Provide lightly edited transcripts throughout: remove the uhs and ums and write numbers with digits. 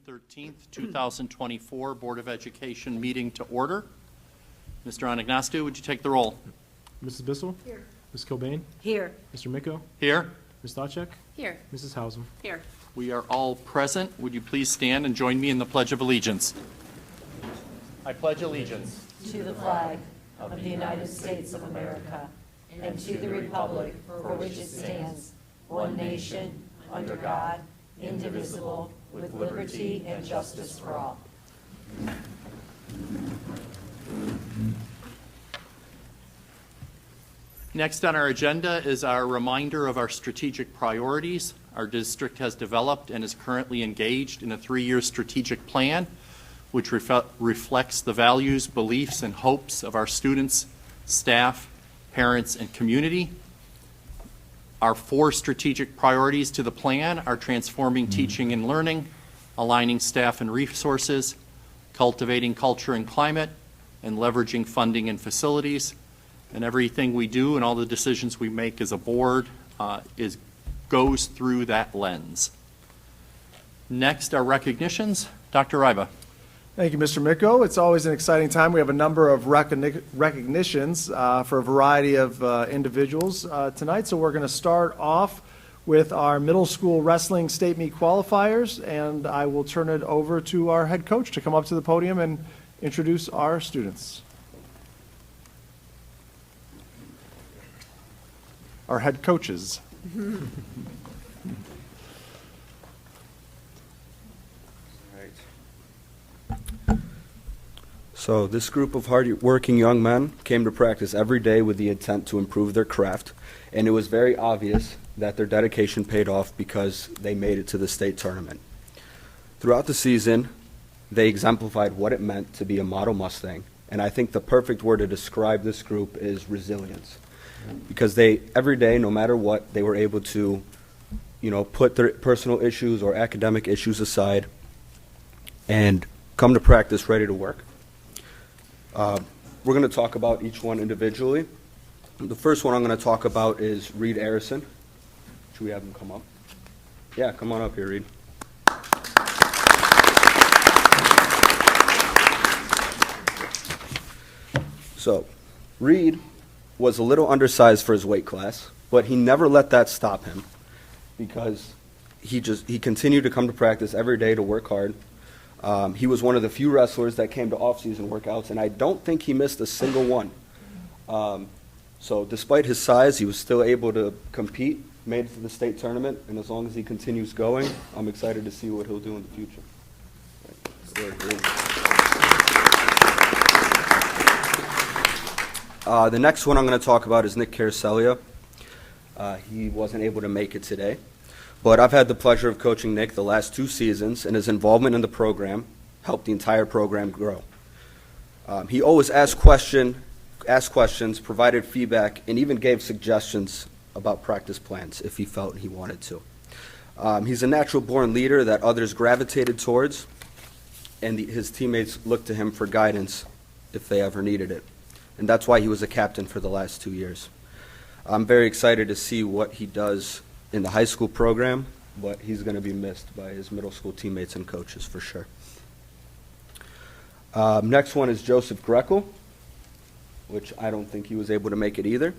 13th, 2024 Board of Education meeting to order. Mr. Anagnostou, would you take the roll? Mrs. Bissell? Here. Ms. Cobain? Here. Mr. Micko? Here. Ms. Dachek? Here. Mrs. Hausum? Here. We are all present. Would you please stand and join me in the Pledge of Allegiance? I pledge allegiance to the flag of the United States of America and to the republic for which it stands, one nation, under God, indivisible, with liberty and justice for all. Next on our agenda is our reminder of our strategic priorities. Our district has developed and is currently engaged in a 3-year strategic plan, which reflects the values, beliefs, and hopes of our students, staff, parents, and community. Our 4 strategic priorities to the plan are transforming teaching and learning, aligning staff and resources, cultivating culture and climate, and leveraging funding and facilities. And everything we do and all the decisions we make as a board goes through that lens. Next are recognitions. Dr. Ryba. Thank you, Mr. Micko. It's always an exciting time. We have a number of recognitions for a variety of individuals tonight. So we're going to start off with our middle school wrestling state meet qualifiers, and I will turn it over to our head coach to come up to the podium and introduce our students. Our head coaches. So this group of hard-working young men came to practice every day with the intent to improve their craft, and it was very obvious that their dedication paid off because they made it to the state tournament. Throughout the season, they exemplified what it meant to be a model Mustang, and I think the perfect word to describe this group is resilience, because they, every day, no matter what, they were able to, put their personal issues or academic issues aside and come to practice ready to work. We're going to talk about each one individually. The first one I'm going to talk about is Reed Arison. Should we have him come up? Yeah, come on up here, Reed. So, Reed was a little undersized for his weight class, but he never let that stop him because he continued to come to practice every day to work hard. He was one of the few wrestlers that came to off-season workouts, and I don't think he missed a single one. So despite his size, he was still able to compete, made it to the state tournament, and as long as he continues going, I'm excited to see what he'll do in the future. The next one I'm going to talk about is Nick Caracelia. He wasn't able to make it today. But I've had the pleasure of coaching Nick the last 2 seasons, and his involvement in the program helped the entire program grow. He always asked questions, provided feedback, and even gave suggestions about practice plans if he felt he wanted to. He's a natural-born leader that others gravitated towards, and his teammates looked to him for guidance if they ever needed it. And that's why he was a captain for the last 2 years. I'm very excited to see what he does in the high school program, but he's going to be missed by his middle school teammates and coaches for sure. Next one is Joseph Greco, which I don't think he was able to make it either.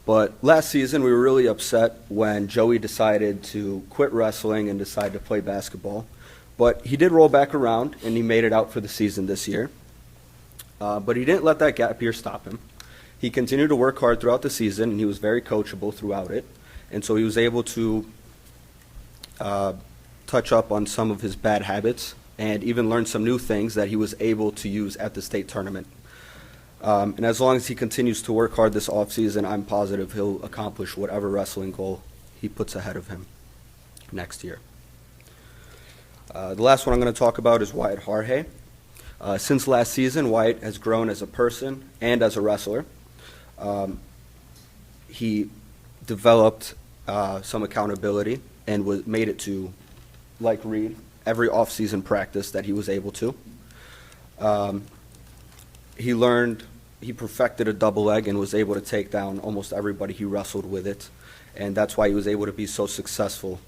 But last season we were really upset when Joey decided to quit wrestling and decide to play basketball. But he did roll back around and he made it out for the season this year. But he didn't let that gap year stop him. He continued to work hard throughout the season, and he was very coachable throughout it. And so he was able to touch up on some of his bad habits and even learn some new things that he was able to use at the state tournament. And as long as he continues to work hard this offseason, I'm positive he'll accomplish whatever wrestling goal he puts ahead of him next year. The last one I'm going to talk about is Wyatt Harhay. Since last season, Wyatt has grown as a person and as a wrestler. He developed some accountability and made it to, like Reed, every off-season practice that he was able to. He perfected a double leg and was able to take down almost everybody he wrestled with it, and that's why he was able to be so successful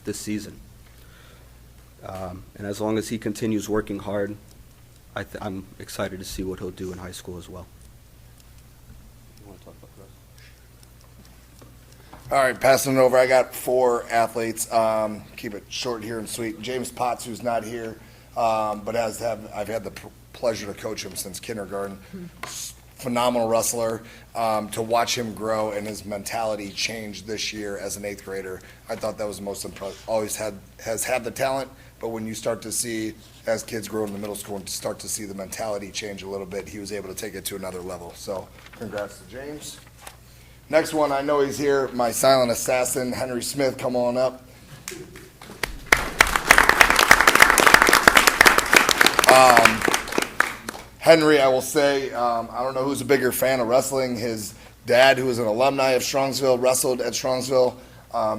this season. And as long as he continues working hard, I'm excited to see what he'll do in high school as well. You wanna talk about the rest? All right, passing it over. I got 4 athletes. Keep it short here and sweet. James Potts, who's not here, but I've had the pleasure to coach him since kindergarten. Phenomenal wrestler. To watch him grow and his mentality change this year as an 8th grader, I thought that was the most impressive. Has had the talent, but when you start to see, as kids grow in the middle school and start to see the mentality change a little bit, he was able to take it to another level. So congrats to James. Next one, I know he's here, my silent assassin, Henry Smith, come on up. Henry, I will say, I don't know who's a bigger fan of wrestling. His dad, who is an alumni of Strongsville, wrestled at Strongsville.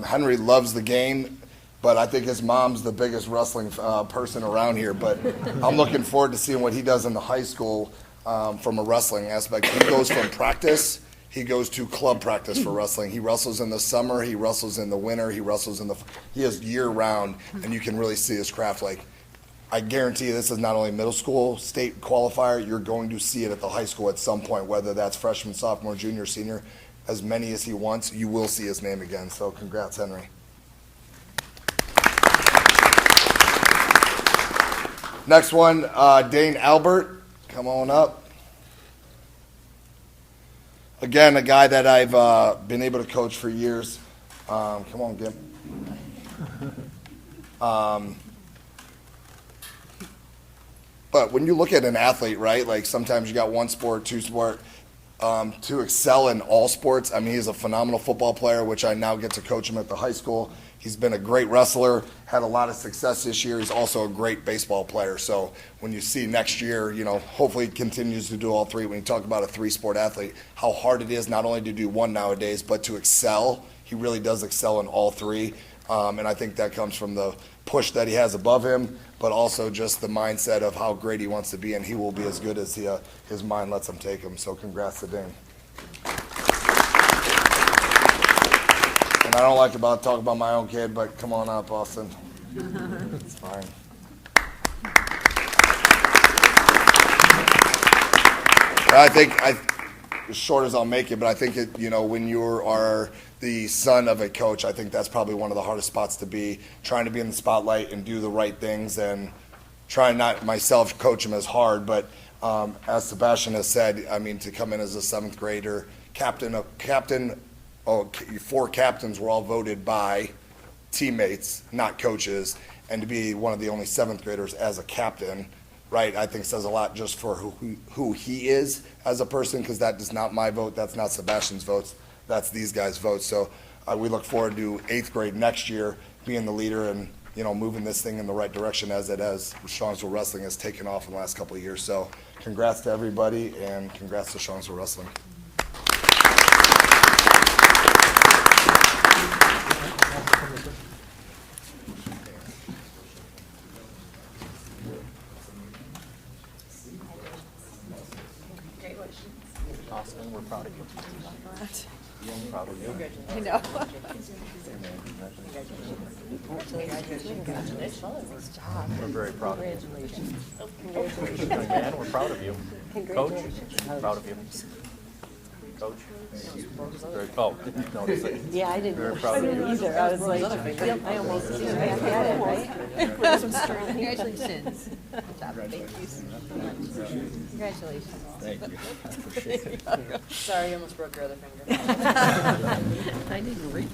Henry loves the game, but I think his mom's the biggest wrestling person around here. But I'm looking forward to seeing what he does in the high school from a wrestling aspect. He goes from practice, he goes to club practice for wrestling. He wrestles in the summer, he wrestles in the winter, he is year round, and you can really see his craft. Like, I guarantee you this is not only middle school state qualifier, you're going to see it at the high school at some point, whether that's freshman, sophomore, junior, senior, as many as he wants, you will see his name again. So congrats, Henry. Next one, Dane Albert, come on up. Again, a guy that I've been able to coach for years. Come on, Gim. But when you look at an athlete, right, like sometimes you got one sport, two sport, to excel in all sports. I mean, he's a phenomenal football player, which I now get to coach him at the high school. He's been a great wrestler, had a lot of success this year. He's also a great baseball player. So when you see next year, you know, hopefully he continues to do all 3. When you talk about a 3-sport athlete, how hard it is not only to do one nowadays, but to excel. He really does excel in all 3. And I think that comes from the push that he has above him, but also just the mindset of how great he wants to be, and he will be as good as his mind lets him take him. So congrats to Dane. And I don't like talk about my own kid, but come on up, Austin. It's fine. I think, as short as I'll make it, but I think when you are the son of a coach, I think that's probably one of the hardest spots to be, trying to be in the spotlight and do the right things, and trying not myself coach him as hard, but as Sebastian has said, I mean, to come in as a 7th grader, 4 captains were all voted by teammates, not coaches, and to be one of the only 7th graders as a captain, right, I think says a lot just for who he is as a person, because that is not my vote, that's not Sebastian's votes, that's these guys' votes. So we look forward to 8th grade next year, being the leader and, moving this thing in the right direction as Strongsville Wrestling has taken off in the last couple of years. So congrats to everybody, and congrats to Strongsville Wrestling. Austin, we're proud of you. I'm proud of you. I know. We're very proud of you. Congratulations. Again, we're proud of you. Coach, proud of you. Coach? Very, no, Yeah, I didn't Very know proud of you. either. I was like, yep, I almost threw it back at it, right? Congratulations. Good job. Thank you so much. Congratulations. Thank you. I appreciate it. Sorry, you almost broke your other finger. I didn't read.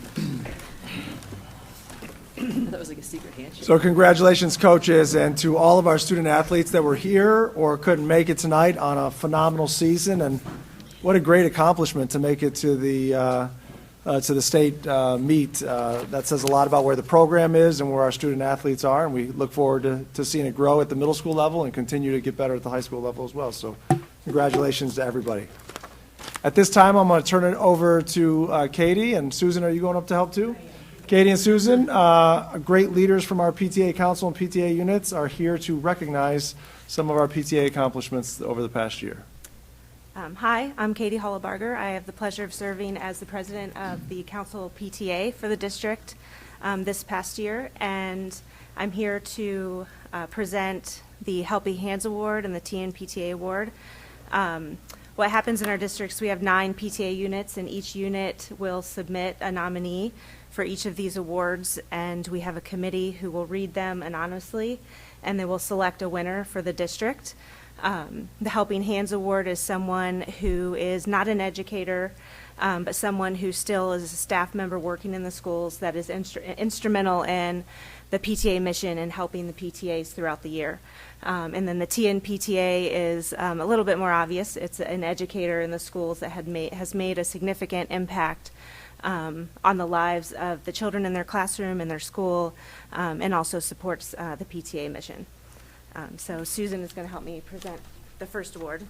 That was like a secret handshake. So congratulations, coaches, and to all of our student athletes that were here or couldn't make it tonight on a phenomenal season. And what a great accomplishment to make it to the state meet. That says a lot about where the program is and where our student athletes are, and we look forward to seeing it grow at the middle school level and continue to get better at the high school level as well. So congratulations to everybody. At this time, I'm going to turn it over to Katie, and Susan, are you going up to help too? Katie and Susan, great leaders from our PTA council and PTA units, are here to recognize some of our PTA accomplishments over the past year. Hi, I'm Katie Hollabarger. I have the pleasure of serving as the president of the council PTA for the district this past year. And I'm here to present the Helping Hands Award and the TNPTA Award. What happens in our districts, we have 9 PTA units, and each unit will submit a nominee for each of these awards, and we have a committee who will read them anonymously, and they will select a winner for the district. The Helping Hands Award is someone who is not an educator, but someone who still is a staff member working in the schools that is instrumental in the PTA mission and helping the PTAs throughout the year. And then the TNPTA is a little bit more obvious. It's an educator in the schools that has made a significant impact on the lives of the children in their classroom, in their school, and also supports the PTA mission. So Susan is going to help me present the first award.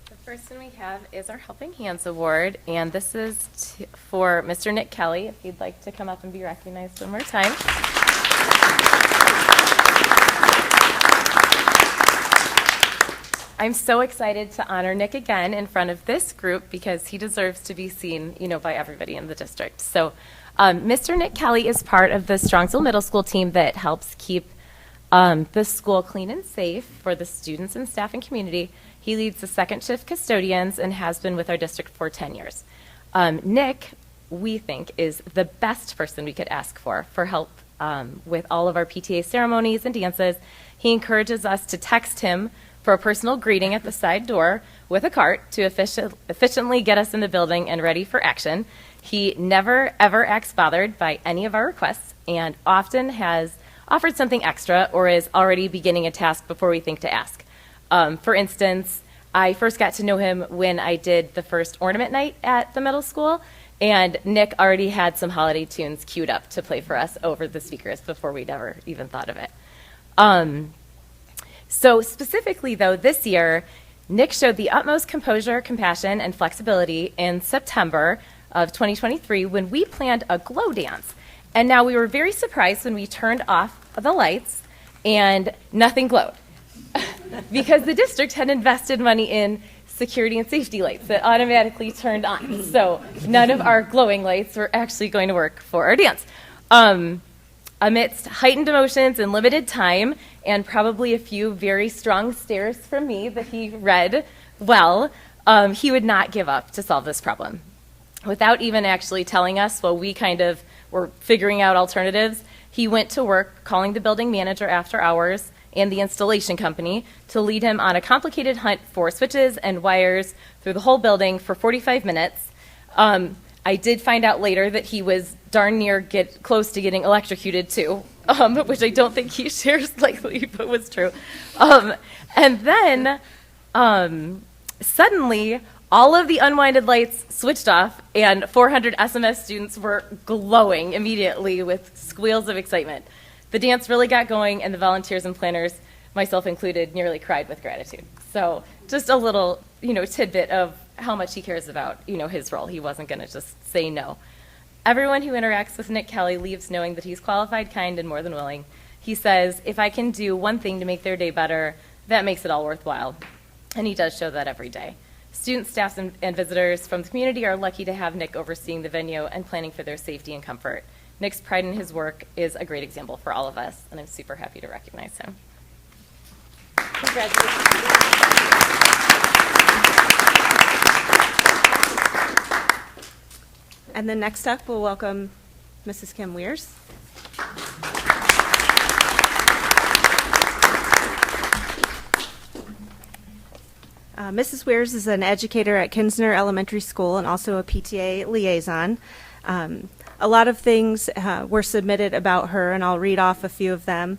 The first one we have is our Helping Hands Award, and this is for Mr. Nick Kelly, if he'd like to come up and be recognized one more time. I'm so excited to honor Nick again in front of this group because he deserves to be seen, by everybody in the district. So Mr. Nick Kelly is part of the Strongsville Middle School team that helps keep the school clean and safe for the students and staff and community. He leads the second shift custodians and has been with our district for 10 years. Nick, we think, is the best person we could ask for help with all of our PTA ceremonies and dances. He encourages us to text him for a personal greeting at the side door with a cart to efficiently get us in the building and ready for action. He never, ever acts bothered by any of our requests and often has offered something extra or is already beginning a task before we think to ask. For instance, I first got to know him when I did the first ornament night at the middle school, and Nick already had some holiday tunes queued up to play for us over the speakers before we'd ever even thought of it. So specifically, though, this year, Nick showed the utmost composure, compassion, and flexibility in September of 2023 when we planned a glow dance. And now we were very surprised when we turned off the lights and nothing glowed because the district had invested money in security and safety lights that automatically turned on. So none of our glowing lights were actually going to work for our dance. Amidst heightened emotions and limited time, and probably a few very strong stares from me that he read well, he would not give up to solve this problem. Without even actually telling us while we kind of were figuring out alternatives, he went to work calling the building manager after hours and the installation company to lead him on a complicated hunt for switches and wires through the whole building for 45 minutes. I did find out later that he was darn near close to getting electrocuted too, which I don't think he shares likely, but was true. And then suddenly, all of the unwinded lights switched off, and 400 SMS students were glowing immediately with squeals of excitement. The dance really got going, and the volunteers and planners, myself included, nearly cried with gratitude. So just a little, tidbit of how much he cares about, his role. He wasn't going to just say no. Everyone who interacts with Nick Kelly leaves knowing that he's qualified, kind, and more than willing. He says, if I can do one thing to make their day better, that makes it all worthwhile. And he does show that every day. Students, staff, and visitors from the community are lucky to have Nick overseeing the venue and planning for their safety and comfort. Nick's pride in his work is a great example for all of us, and I'm super happy to recognize him. Congratulations. And then next up, we'll welcome Mrs. Kim Weirs. Mrs. Weirs is an educator at Kinsner Elementary School and also a PTA liaison. A lot of things were submitted about her, and I'll read off a few of them.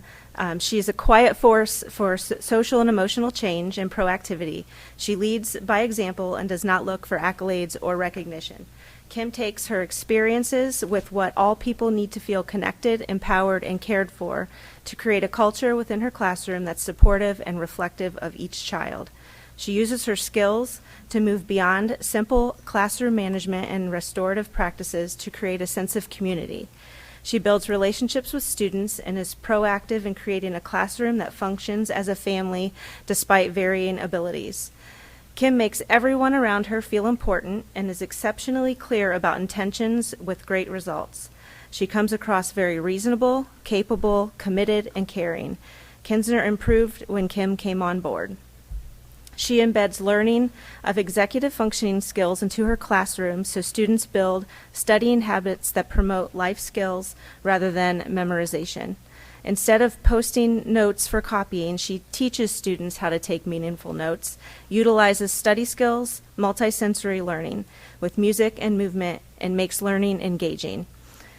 She is a quiet force for social and emotional change and proactivity. She leads by example and does not look for accolades or recognition. Kim takes her experiences with what all people need to feel connected, empowered, and cared for to create a culture within her classroom that's supportive and reflective of each child. She uses her skills to move beyond simple classroom management and restorative practices to create a sense of community. She builds relationships with students and is proactive in creating a classroom that functions as a family despite varying abilities. Kim makes everyone around her feel important and is exceptionally clear about intentions with great results. She comes across very reasonable, capable, committed, and caring. Kinsner improved when Kim came on board. She embeds learning of executive functioning skills into her classroom so students build studying habits that promote life skills rather than memorization. Instead of posting notes for copying, she teaches students how to take meaningful notes, utilizes study skills, multisensory learning with music and movement, and makes learning engaging.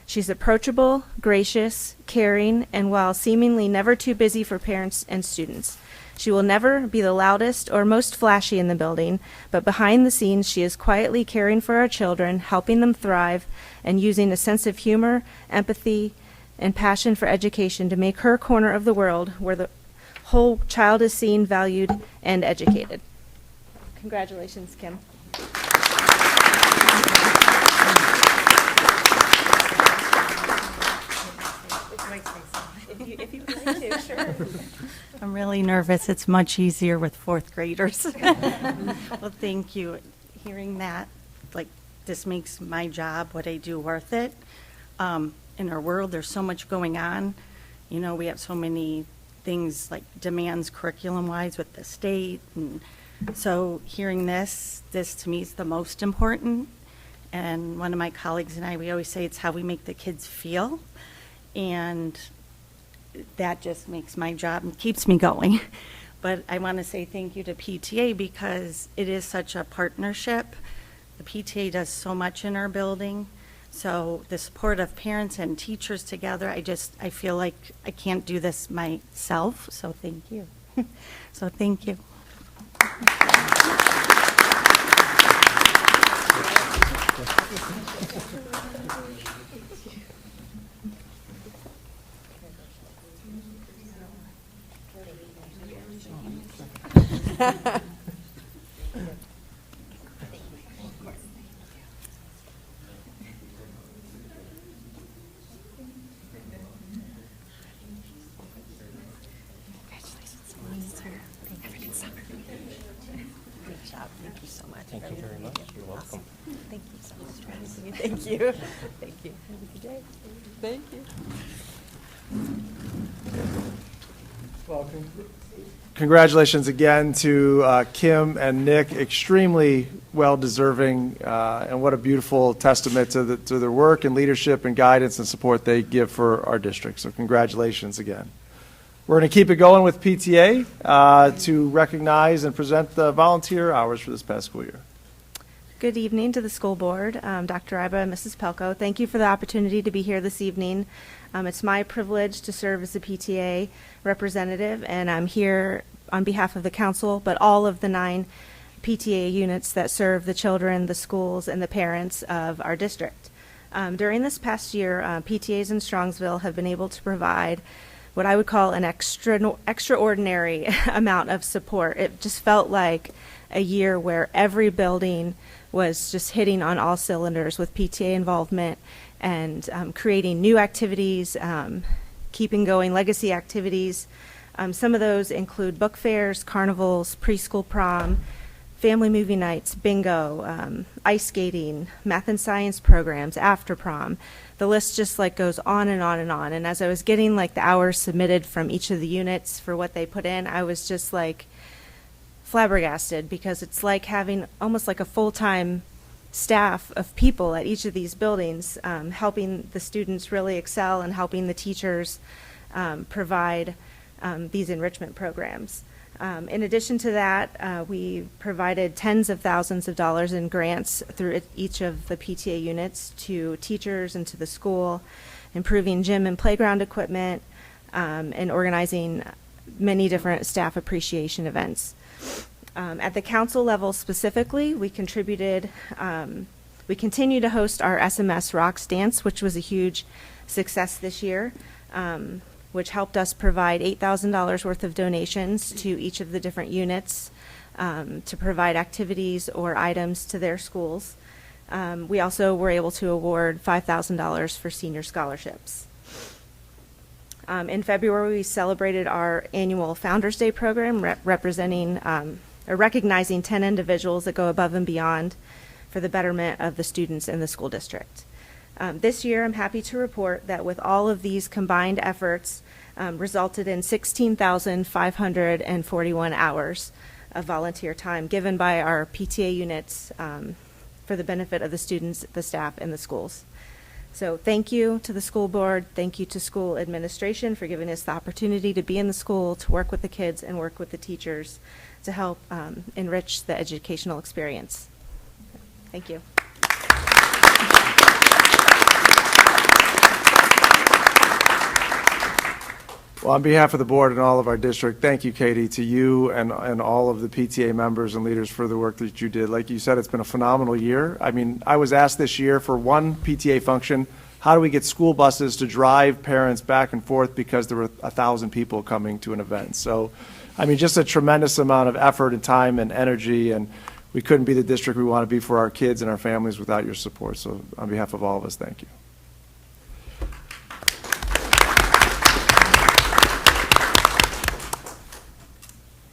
She's approachable, gracious, caring, and while seemingly never too busy for parents and students. She will never be the loudest or most flashy in the building, but behind the scenes she is quietly caring for our children, helping them thrive, and using a sense of humor, empathy, and passion for education to make her corner of the world where the whole child is seen, valued, and educated. Congratulations, Kim. If you would like to, sure. I'm really nervous. It's much easier with fourth graders. Well, thank you. Hearing that, this makes my job, what I do, worth it. In our world, there's so much going on. We have so many things demands curriculum-wise with the state. And so hearing this to me is the most important. And one of my colleagues and I, we always say it's how we make the kids feel. And that just makes my job and keeps me going. But I want to say thank you to PTA because it is such a partnership. The PTA does so much in our building. So the support of parents and teachers together, I feel like I can't do this myself. So thank you. So thank you. Thank you so much. Thank you very much. You're welcome. Thank you so much for having me. Thank you. Thank you. Have a good day. Thank you. Well, congratulations again to Kim and Nick. Extremely well-deserving, and what a beautiful testament to their work and leadership and guidance and support they give for our district. So congratulations again. We're going to keep it going with PTA to recognize and present the volunteer hours for this past school year. Good evening to the school board, Dr. Iba and Mrs. Pelko. Thank you for the opportunity to be here this evening. It's my privilege to serve as a PTA representative, and I'm here on behalf of the council, but all of the 9 PTA units that serve the children, the schools, and the parents of our district. During this past year, PTAs in Strongsville have been able to provide what I would call an extraordinary amount of support. It just felt like a year where every building was just hitting on all cylinders with PTA involvement and creating new activities, keeping going legacy activities. Some of those include book fairs, carnivals, preschool prom, family movie nights, bingo, ice skating, math and science programs, after prom. The list just goes on and on and on. And as I was getting the hours submitted from each of the units for what they put in, I was just flabbergasted, because it's like having almost a full-time staff of people at each of these buildings, helping the students really excel and helping the teachers provide these enrichment programs. In addition to that, we provided tens of thousands of dollars in grants through each of the PTA units to teachers and to the school, improving gym and playground equipment, and organizing many different staff appreciation events. At the council level specifically, we contributed, we continue to host our SMS Rocks Dance, which was a huge success this year, which helped us provide $8,000 worth of donations to each of the different units to provide activities or items to their schools. We also were able to award $5,000 for senior scholarships. In February, we celebrated our annual Founders Day program, recognizing 10 individuals that go above and beyond for the betterment of the students in the school district. This year, I'm happy to report that with all of these combined efforts, resulted in 16,541 hours of volunteer time given by our PTA units for the benefit of the students, the staff, and the schools. So thank you to the school board, thank you to school administration for giving us the opportunity to be in the school, to work with the kids and work with the teachers to help enrich the educational experience. Thank you. Well, on behalf of the board and all of our district, thank you, Katie, to you and all of the PTA members and leaders for the work that you did. Like you said, it's been a phenomenal year. I mean, I was asked this year for one PTA function, how do we get school buses to drive parents back and forth because there were 1,000 people coming to an event. So, I mean, just a tremendous amount of effort and time and energy, and we couldn't be the district we want to be for our kids and our families without your support. So on behalf of all of us, thank you.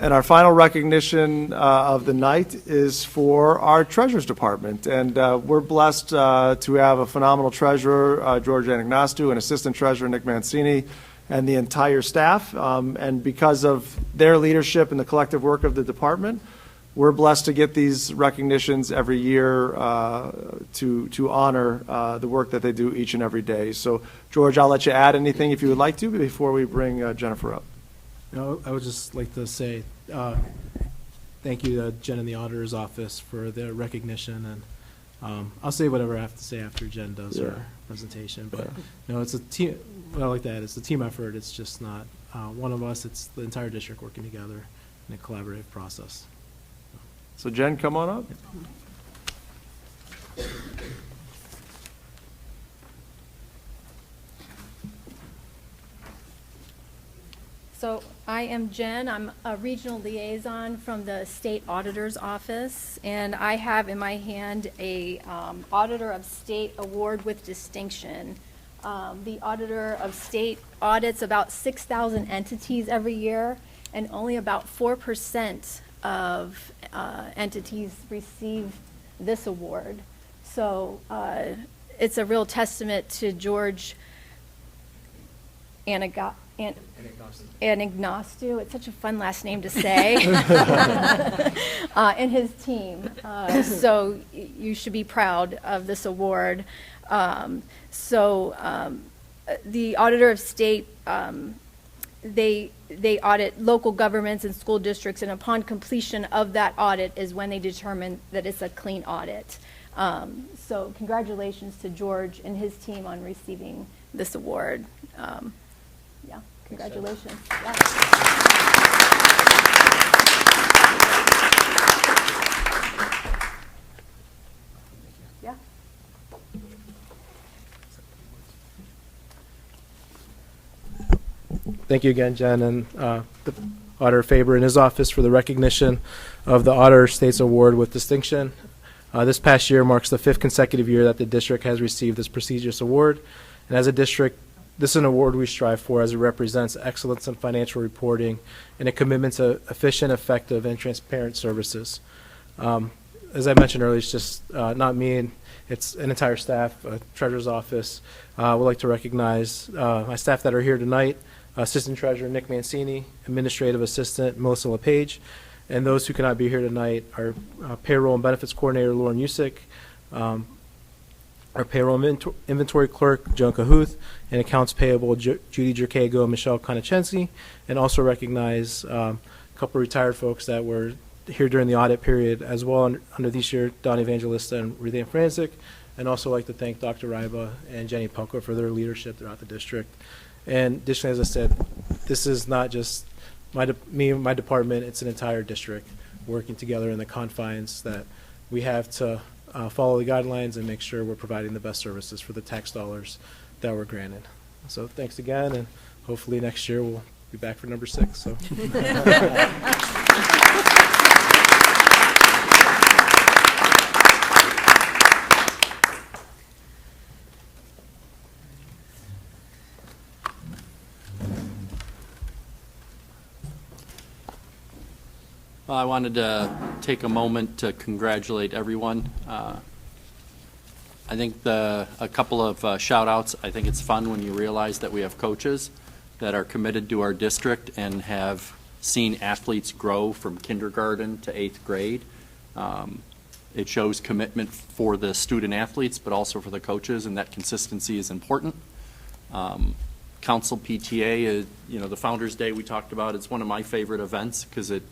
And our final recognition of the night is for our Treasurers Department. And we're blessed to have a phenomenal treasurer, George Anagnostou, and Assistant Treasurer, Nick Mancini, and the entire staff. And because of their leadership and the collective work of the department, we're blessed to get these recognitions every year to honor the work that they do each and every day. So, George, I'll let you add anything if you would like to before we bring Jennifer up. No, I would just like to say thank you to Jen in the auditor's office for the recognition, and I'll say whatever I have to say after Jen does her presentation. But no, it's a team. What I like that it's a team effort. It's just not one of us. It's the entire district working together in a collaborative process. So Jen, come on up. So I am Jen. I'm a regional liaison from the State Auditor's Office, and I have in my hand a Auditor of State Award with Distinction. The Auditor of State audits about 6,000 entities every year, and only about 4% of entities receive this award. So it's a real testament to George Anagnostou. It's such a fun last name to say. And his team. So you should be proud of this award. The Auditor of State, they audit local governments and school districts, and upon completion of that audit is when they determine that it's a clean audit. So congratulations to George and his team on receiving this award. Yeah, congratulations. Yeah. Yeah. Thank you again, Jen, and the Auditor Faber in his office for the recognition of the Auditor States Award with Distinction. This past year marks the 5th consecutive year that the district has received this prestigious award. And as a district, this is an award we strive for as it represents excellence in financial reporting and a commitment to efficient, effective, and transparent services. As I mentioned earlier, it's just not me, and it's an entire staff, Treasurer's Office. We'd like to recognize my staff that are here tonight, Assistant Treasurer Nick Mancini, Administrative Assistant Melissa LePage, and those who cannot be here tonight are Payroll and Benefits Coordinator Lauren Usick, our Payroll Inventory Clerk Joan Cahuth, and Accounts Payable Judy Jerkago and Michelle Konachensi, and also recognize a couple of retired folks that were here during the audit period as well under this year, Don Evangelista and Ruth Ann Franzik, and also like to thank Dr. Ryba and Jenny Pelko for their leadership throughout the district. And additionally, as I said, this is not just me and my department, it's an entire district working together in the confines that we have to follow the guidelines and make sure we're providing the best services for the tax dollars that were granted. So thanks again, and hopefully next year we'll be back for number 6. So. I wanted to take a moment to congratulate everyone I think a couple of shout outs. I think it's fun when you realize that we have coaches that are committed to our district and have seen athletes grow from kindergarten to 8th grade. It shows commitment for the student athletes, but also for the coaches, and that consistency is important. Council PTA, the Founders Day we talked about, it's one of my favorite events because it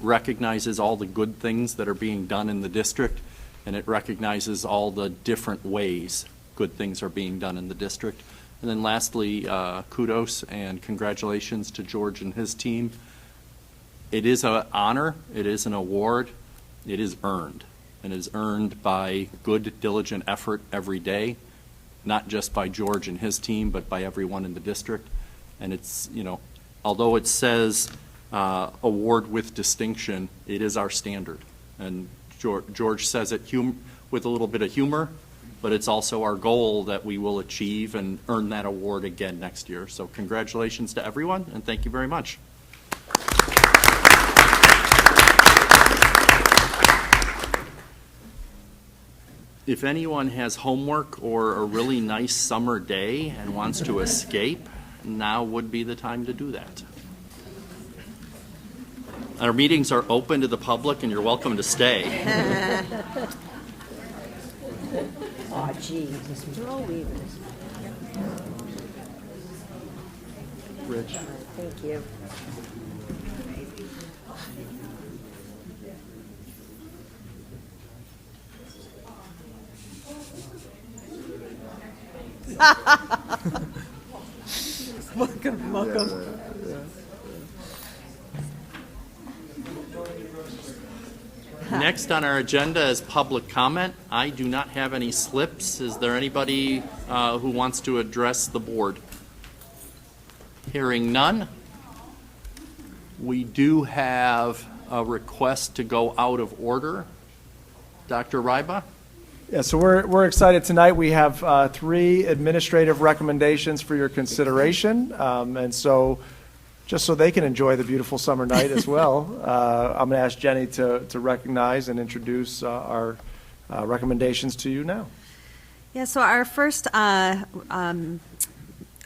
recognizes all the good things that are being done in the district, and it recognizes all the different ways good things are being done in the district. And then lastly, kudos and congratulations to George and his team. It is an honor, it is an award, it is earned, and it is earned by good, diligent effort every day, not just by George and his team, but by everyone in the district. And it's, although it says award with distinction, it is our standard. And George says it with a little bit of humor, but it's also our goal that we will achieve and earn that award again next year. So congratulations to everyone, and thank you very much. If anyone has homework or a really nice summer day and wants to escape, now would be the time to do that. Our meetings are open to the public, and you're welcome to stay. Oh, gee, Mr. O'Weavers. Rich. Thank you. Welcome. Next on our agenda is public comment. I do not have any slips. Is there anybody who wants to address the board? Hearing none. We do have a request to go out of order. Dr. Ryba? Yeah, so we're excited tonight. We have 3 administrative recommendations for your consideration. And so just so they can enjoy the beautiful summer night as well, I'm going to ask Jenny to recognize and introduce our recommendations to you now. Yeah, so our first, I want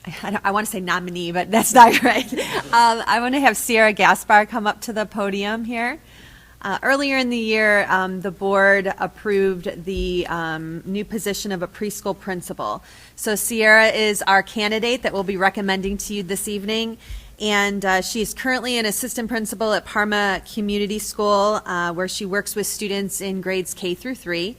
to say nominee, but that's not right. I want to have Sierra Gaspar come up to the podium here. Earlier in the year, the board approved the new position of a preschool principal. So Sierra is our candidate that we'll be recommending to you this evening. And she's currently an assistant principal at Parma Community School, where she works with students in grades K through 3.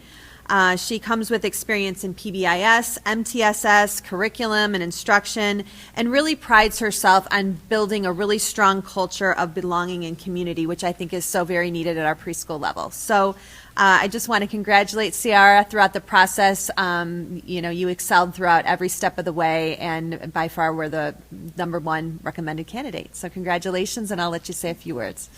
She comes with experience in PBIS, MTSS, curriculum, and instruction, and really prides herself on building a really strong culture of belonging and community, which I think is so very needed at our preschool level. So I just want to congratulate Ciara throughout the process. You excelled throughout every step of the way, and by far were the #1 recommended candidate. So congratulations, and I'll let you say a few words.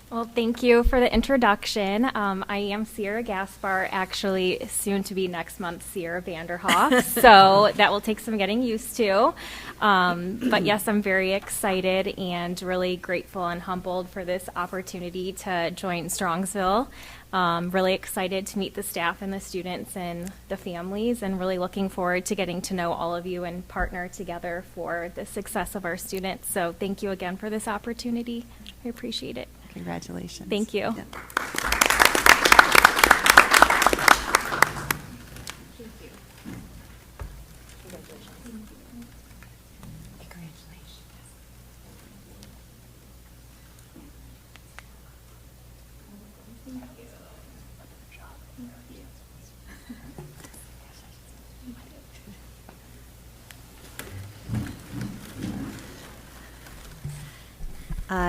Well, thank you for the introduction. I am Sierra Gaspar, actually soon to be next month Sierra Vanderhoff, so that will take some getting used to. But yes, I'm very excited and really grateful and humbled for this opportunity to join Strongsville. Really excited to meet the staff and the students and the families, and really looking forward to getting to know all of you and partner together for the success of our students. So thank you again for this opportunity. I appreciate it. Congratulations. Thank you. Yeah.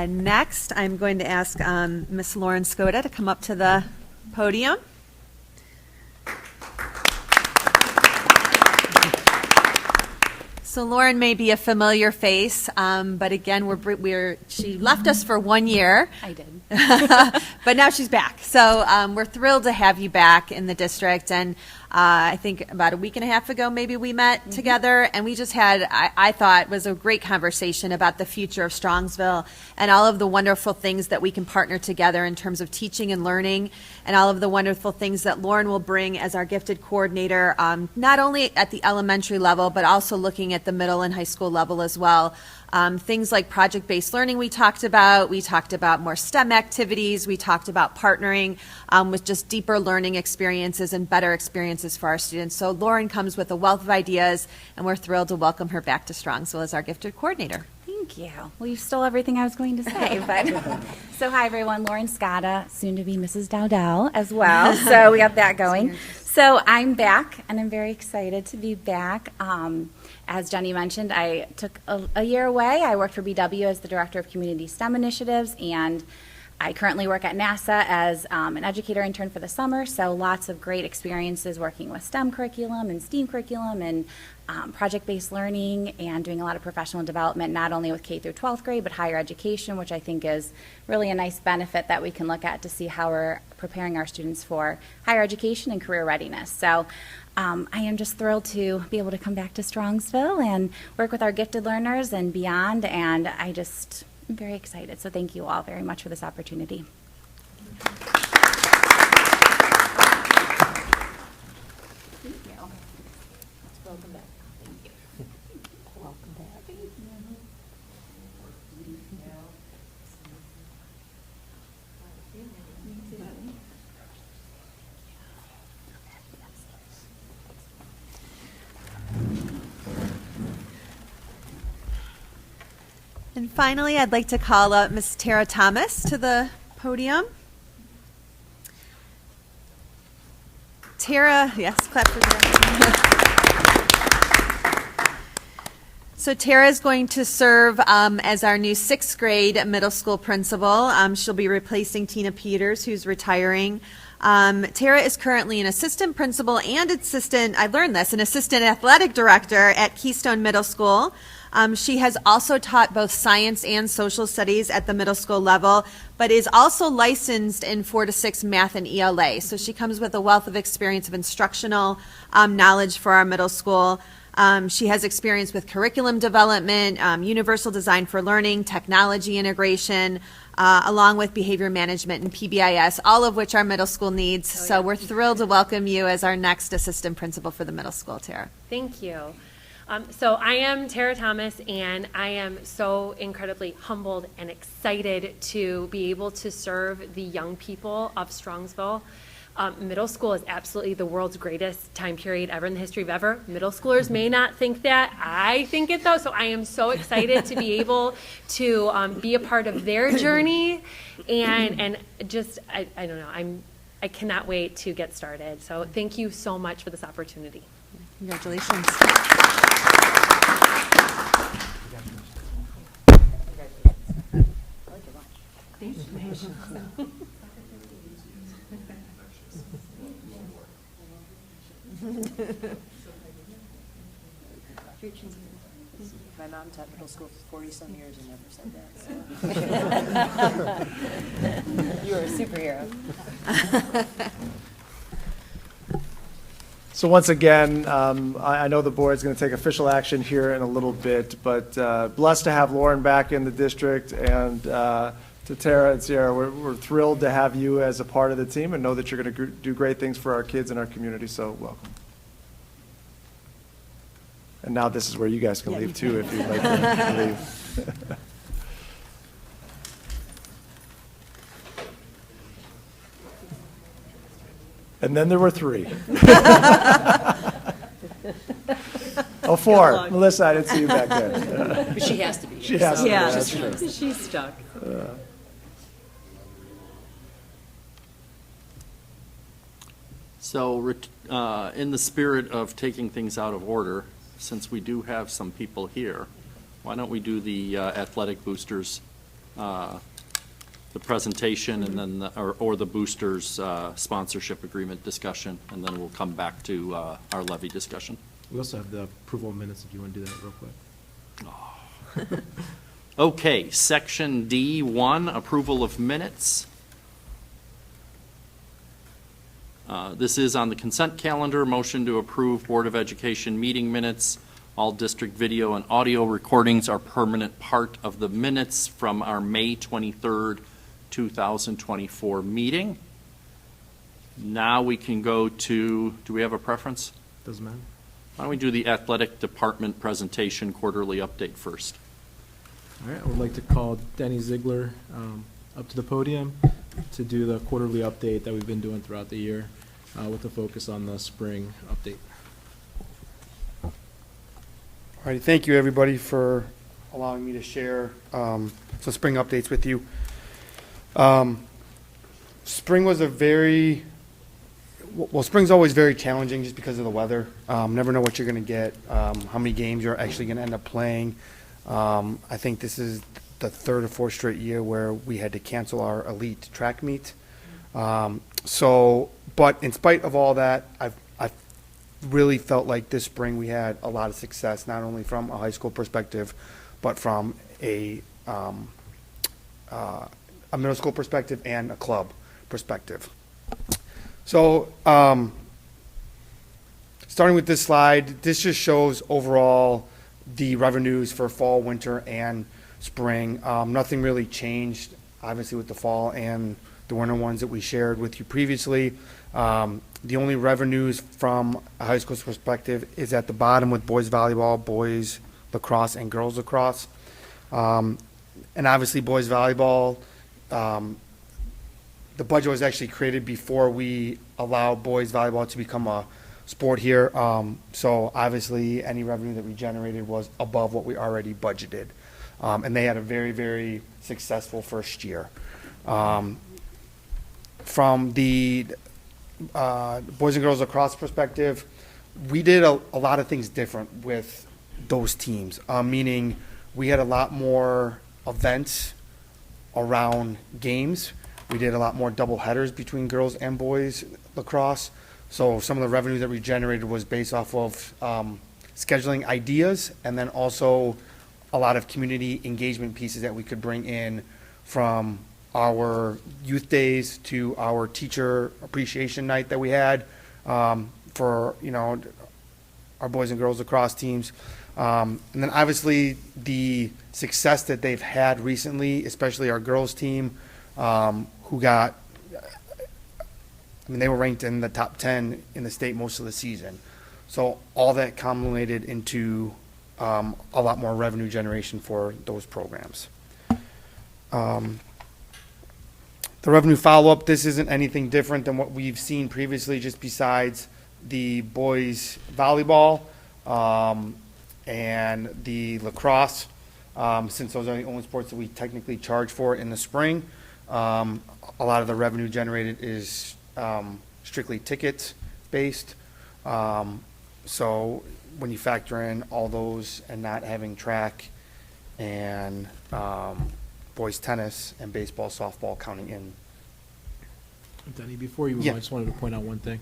Next, I'm going to ask Miss Lauren Skoda to come up to the podium. So Lauren may be a familiar face, but again, she left us for 1 year. I did. But now she's back. So we're thrilled to have you back in the district. And I think about a week and a half ago, maybe we met together, and we just had, I thought, was a great conversation about the future of Strongsville and all of the wonderful things that we can partner together in terms of teaching and learning, and all of the wonderful things that Lauren will bring as our gifted coordinator, not only at the elementary level, but also looking at the middle and high school level as well. Things like project-based learning we talked about more STEM activities, we talked about partnering with just deeper learning experiences and better experiences for our students. So Lauren comes with a wealth of ideas, and we're thrilled to welcome her back to Strongsville as our gifted coordinator. Thank you. Well, you stole everything I was going to say, but so hi everyone, Lauren Scotta, soon to be Mrs. Dowdell as well. So we got that going. So I'm back, and I'm very excited to be back. As Jenny mentioned, I took a year away. I worked for BW as the Director of Community STEM Initiatives, and I currently work at NASA as an educator intern for the summer, so lots of great experiences working with STEM curriculum and STEAM curriculum and project-based learning, and doing a lot of professional development, not only with K through 12th grade, but higher education, which I think is really a nice benefit that we can look at to see how we're preparing our students for higher education and career readiness. So I am just thrilled to be able to come back to Strongsville and work with our gifted learners and beyond, and I'm very excited. So thank you all very much for this opportunity. Welcome back. Thank you. Welcome back. And finally, I'd like to call up Ms. Tara Thomas to the podium. Tara, yes, clap for Tara. So Tara is going to serve as our new 6th grade middle school principal. She'll be replacing Tina Peters, who's retiring. Tara is currently an assistant principal and an assistant athletic director at Keystone Middle School. She has also taught both science and social studies at the middle school level, but is also licensed in 4 to 6 math and ELA. So she comes with a wealth of experience of instructional knowledge for our middle school. She has experience with curriculum development, universal design for learning, technology integration, along with behavior management and PBIS, all of which our middle school needs. So we're thrilled to welcome you as our next assistant principal for the middle school, Tara. Thank you. So I am Tara Thomas, and I am so incredibly humbled and excited to be able to serve the young people of Strongsville. Middle school is absolutely the world's greatest time period ever in the history of ever. Middle schoolers may not think that. I think it, though, so I am so excited to be able to be a part of their journey, and just, I don't know, I cannot wait to get started. So thank you so much for this opportunity. Congratulations. My mom taught middle school for 40-some years and never said that. So. You are a superhero. So once again, I know the board's going to take official action here in a little bit, but blessed to have Lauren back in the district, and to Tara and Sierra, we're thrilled to have you as a part of the team and know that you're going to do great things for our kids and our community, so welcome. And now this is where you guys can leave too, if you'd like to leave. And then there were 3. Oh, 4. Melissa, I didn't see you back there. But she has to be. She has to be. Yeah, That's true. she's stuck. So in the spirit of taking things out of order, since we do have some people here, why don't we do the athletic boosters, the presentation, and then or the boosters sponsorship agreement discussion, and then we'll come back to our levy discussion. We also have the approval minutes if you want to do that real quick. Okay, Section D1, approval of minutes. This is on the consent calendar. Motion to approve Board of Education meeting minutes. All district video and audio recordings are permanent part of the minutes from our May 23rd, 2024 meeting. Now we can go to, do we have a preference? Doesn't matter. Why don't we do the athletic department presentation quarterly update first? All right, I would like to call Denny Ziegler up to the podium to do the quarterly update that we've been doing throughout the year with the focus on the spring update. All right, thank you, everybody, for allowing me to share some spring updates with you. Spring was spring's always very challenging just because of the weather. Never know what you're going to get, how many games you're actually going to end up playing. I think this is the third or fourth straight year where we had to cancel our elite track meet. But in spite of all that, I've really felt like this spring we had a lot of success, not only from a high school perspective, but from a middle school perspective and a club perspective. So, starting with this slide, this just shows overall the revenues for fall, winter, and spring. Nothing really changed, obviously, with the fall and the winter ones that we shared with you previously. The only revenues from a high school's perspective is at the bottom with boys volleyball, boys lacrosse, and girls lacrosse. And obviously, boys volleyball, the budget was actually created before we allowed boys volleyball to become a sport here. So obviously, any revenue that we generated was above what we already budgeted. And they had a very, very successful first year. From the boys and girls lacrosse perspective, we did a lot of things different with those teams, meaning we had a lot more events around games. We did a lot more double headers between girls and boys lacrosse. So some of the revenue that we generated was based off of scheduling ideas, and then also a lot of community engagement pieces that we could bring in from our youth days to our teacher appreciation night that we had for our boys and girls lacrosse teams. And then obviously the success that they've had recently, especially our girls team, who got, they were ranked in the top 10 in the state most of the season. So all that culminated into a lot more revenue generation for those programs. The revenue follow-up, this isn't anything different than what we've seen previously, just besides the boys volleyball and the lacrosse, since those are the only sports that we technically charge for in the spring. A lot of the revenue generated is strictly tickets-based. So when you factor in all those and not having track and boys tennis and baseball, softball counting in. Denny, before you move Yeah. on, I just wanted to point out one thing.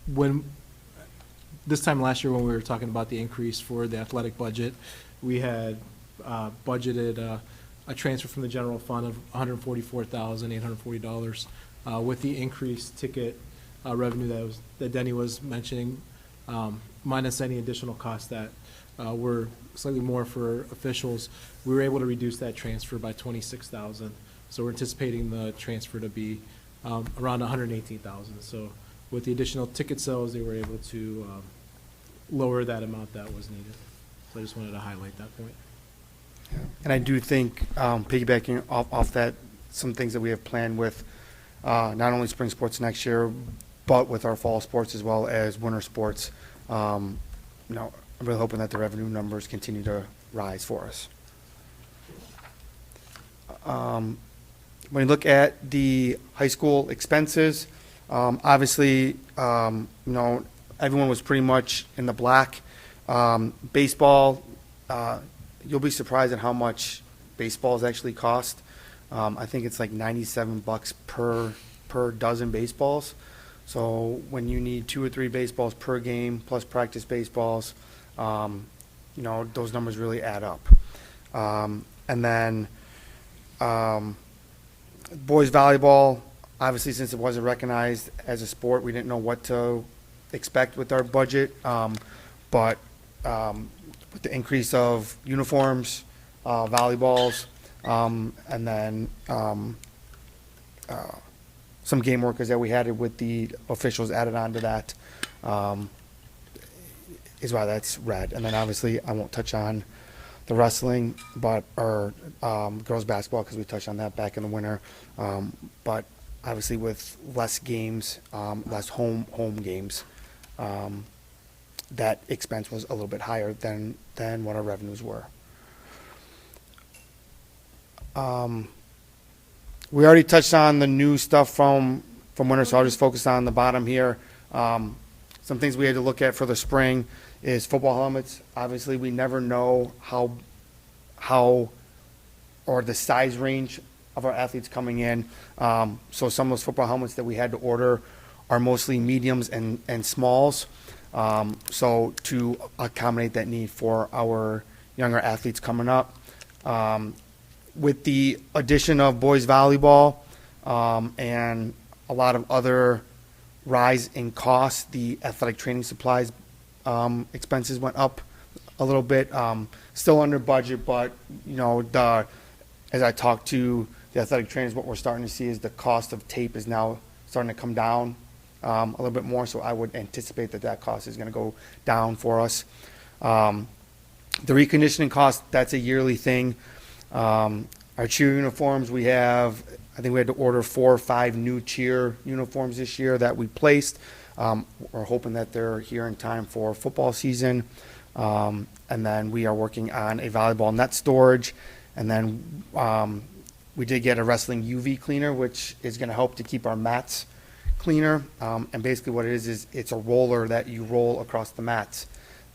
When this time last year when we were talking about the increase for the athletic budget, we had budgeted a transfer from the general fund of $144,840 with the increased ticket revenue that Denny was mentioning, minus any additional costs that were slightly more for officials. We were able to reduce that transfer by $26,000. So we're anticipating the transfer to be around $118,000. So with the additional ticket sales, they were able to lower that amount that was needed. So I just wanted to highlight that point. And I do think, piggybacking off that, some things that we have planned with not only spring sports next year, but with our fall sports as well as winter sports. I'm really hoping that the revenue numbers continue to rise for us. When you look at the high school expenses, obviously, everyone was pretty much in the black. Baseball, you'll be surprised at how much baseballs actually cost. I think it's like $97 per dozen baseballs. So when you need 2 or 3 baseballs per game plus practice baseballs, those numbers really add up. And then boys volleyball, obviously, since it wasn't recognized as a sport, we didn't know what to expect with our budget. But with the increase of uniforms, volleyballs, and then some game workers that we had with the officials added on to that, is why that's red. And then obviously, I won't touch on the wrestling, but or girls basketball because we touched on that back in the winter. But obviously, with less games, less home games, that expense was a little bit higher than what our revenues were. We already touched on the new stuff from winter, so I'll just focus on the bottom here. Some things we had to look at for the spring is football helmets. Obviously, we never know how or the size range of our athletes coming in. So some of those football helmets that we had to order are mostly mediums and smalls. So to accommodate that need for our younger athletes coming up. With the addition of boys volleyball and a lot of other rise in costs, the athletic training supplies expenses went up a little bit. Still under budget, but as I talk to the athletic trainers, what we're starting to see is the cost of tape is now starting to come down a little bit more. So I would anticipate that cost is going to go down for us. The reconditioning cost, that's a yearly thing. Our cheer uniforms, I think we had to order 4 or 5 new cheer uniforms this year that we placed. We're hoping that they're here in time for football season. And then we are working on a volleyball net storage. And then we did get a wrestling UV cleaner, which is going to help to keep our mats cleaner. And basically what it is it's a roller that you roll across the mats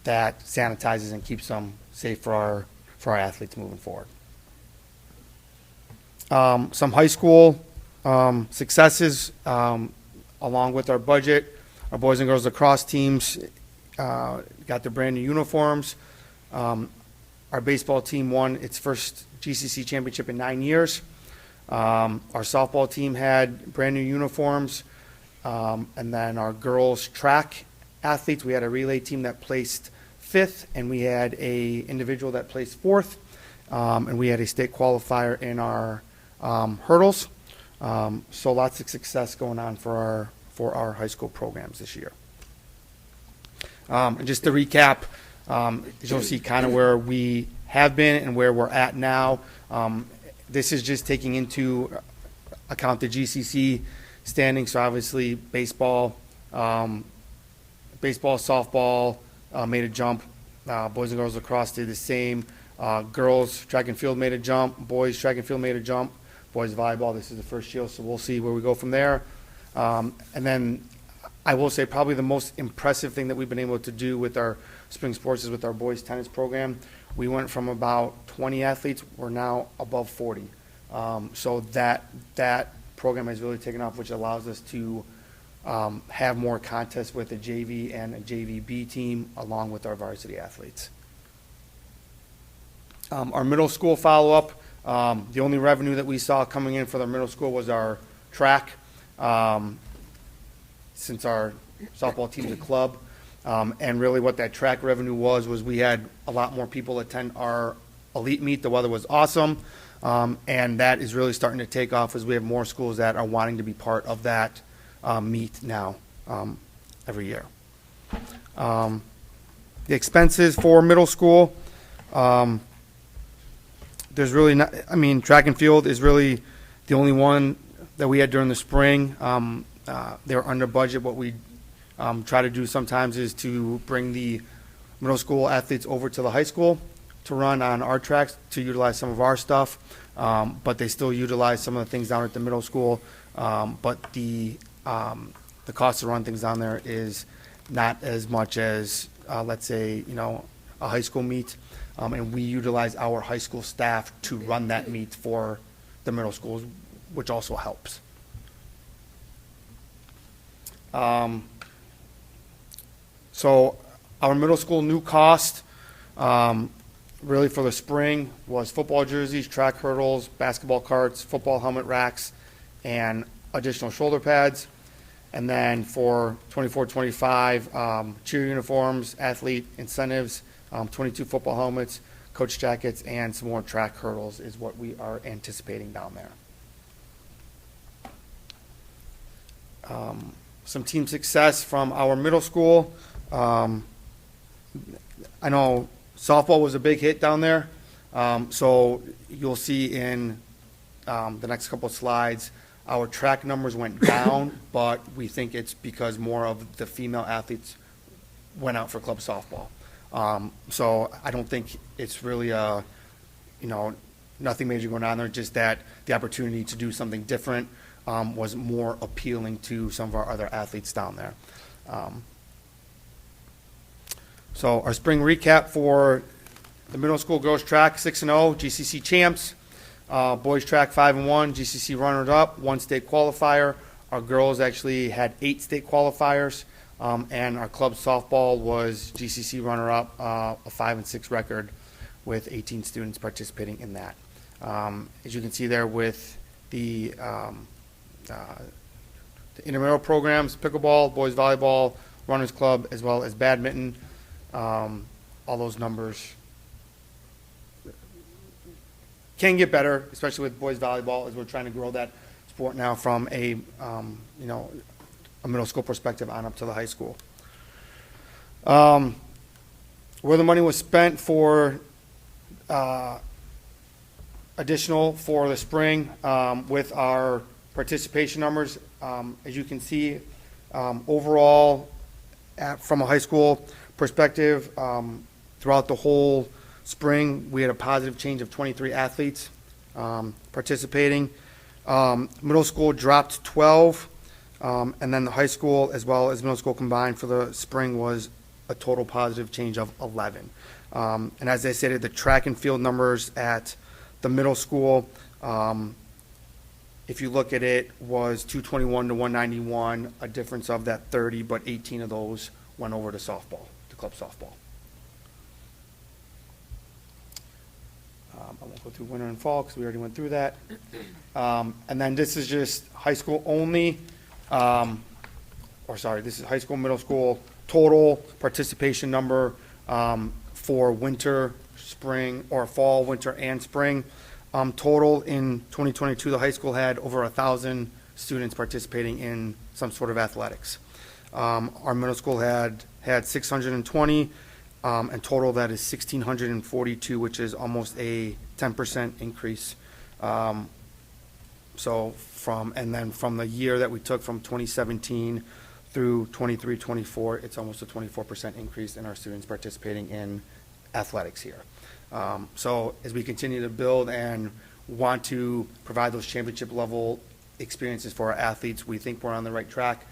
that sanitizes and keeps them safe for our athletes moving forward. Some high school successes along with our budget. Our boys and girls lacrosse teams got their brand new uniforms. Our baseball team won its first GCC championship in 9 years. Our softball team had brand new uniforms. And then our girls track athletes, we had a relay team that placed 5th, and we had a individual that placed 4th. And we had a state qualifier in our hurdles. So lots of success going on for our high school programs this year. And just to recap, you'll see kind of where we have been and where we're at now. This is just taking into account the GCC standings. So obviously baseball, softball made a jump. Boys and girls lacrosse did the same. Girls track and field made a jump. Boys track and field made a jump. Boys volleyball, this is the first year, so we'll see where we go from there. And then I will say probably the most impressive thing that we've been able to do with our spring sports is with our boys tennis program. We went from about 20 athletes, we're now above 40. So that program has really taken off, which allows us to have more contests with a JV and a JVB team along with our varsity athletes. Our middle school follow-up, the only revenue that we saw coming in for the middle school was our track, since our softball team's a club. And really what that track revenue was we had a lot more people attend our elite meet. The weather was awesome. And that is really starting to take off as we have more schools that are wanting to be part of that meet now every year. The expenses for middle school, there's really not, track and field is really the only one that we had during the spring. They were under budget. What we try to do sometimes is to bring the middle school athletes over to the high school to run on our tracks to utilize some of our stuff, but they still utilize some of the things down at the middle school. But the cost to run things down there is not as much as, let's say, a high school meet. And we utilize our high school staff to run that meet for the middle schools, which also helps. So our middle school new cost, really for the spring was football jerseys, track hurdles, basketball carts, football helmet racks, and additional shoulder pads. And then for 24-25, cheer uniforms, athlete incentives, 22 football helmets, coach jackets, and some more track hurdles is what we are anticipating down there. Some team success from our middle school. I know softball was a big hit down there. So you'll see in the next couple of slides, our track numbers went down, but we think it's because more of the female athletes went out for club softball. So I don't think it's really nothing major going on there, just that the opportunity to do something different was more appealing to some of our other athletes down there. So our spring recap for the middle school girls track, 6-0, GCC champs. Boys track 5-1, GCC runners-up, 1 state qualifier. Our girls actually had 8 state qualifiers, and our club softball was GCC runner-up, a 5-6 record with 18 students participating in that. As you can see there with the intramural programs, pickleball, boys volleyball, runners club, as well as badminton, all those numbers can get better, especially with boys volleyball, as we're trying to grow that sport now from a middle school perspective on up to the high school. Where the money was spent for additional for the spring with our participation numbers, as you can see, overall from a high school perspective, throughout the whole spring, we had a positive change of 23 athletes participating. Middle school dropped 12, and then the high school as well as middle school combined for the spring was a total positive change of 11. And as I stated, the track and field numbers at the middle school, if you look at it, was 221 to 191, a difference of that 30, but 18 of those went over to softball, to club softball. I won't go through winter and fall because we already went through that. And then this is just high school only, this is high school, middle school, total participation number for winter, spring, or fall, winter, and spring. Total in 2022, the high school had over 1,000 students participating in some sort of athletics. Our middle school had 620, and total that is 1,642, which is almost a 10% increase. So from the year that we took from 2017 through 23-24, it's almost a 24% increase in our students participating in athletics here. So as we continue to build and want to provide those championship level experiences for our athletes, we think we're on the right track.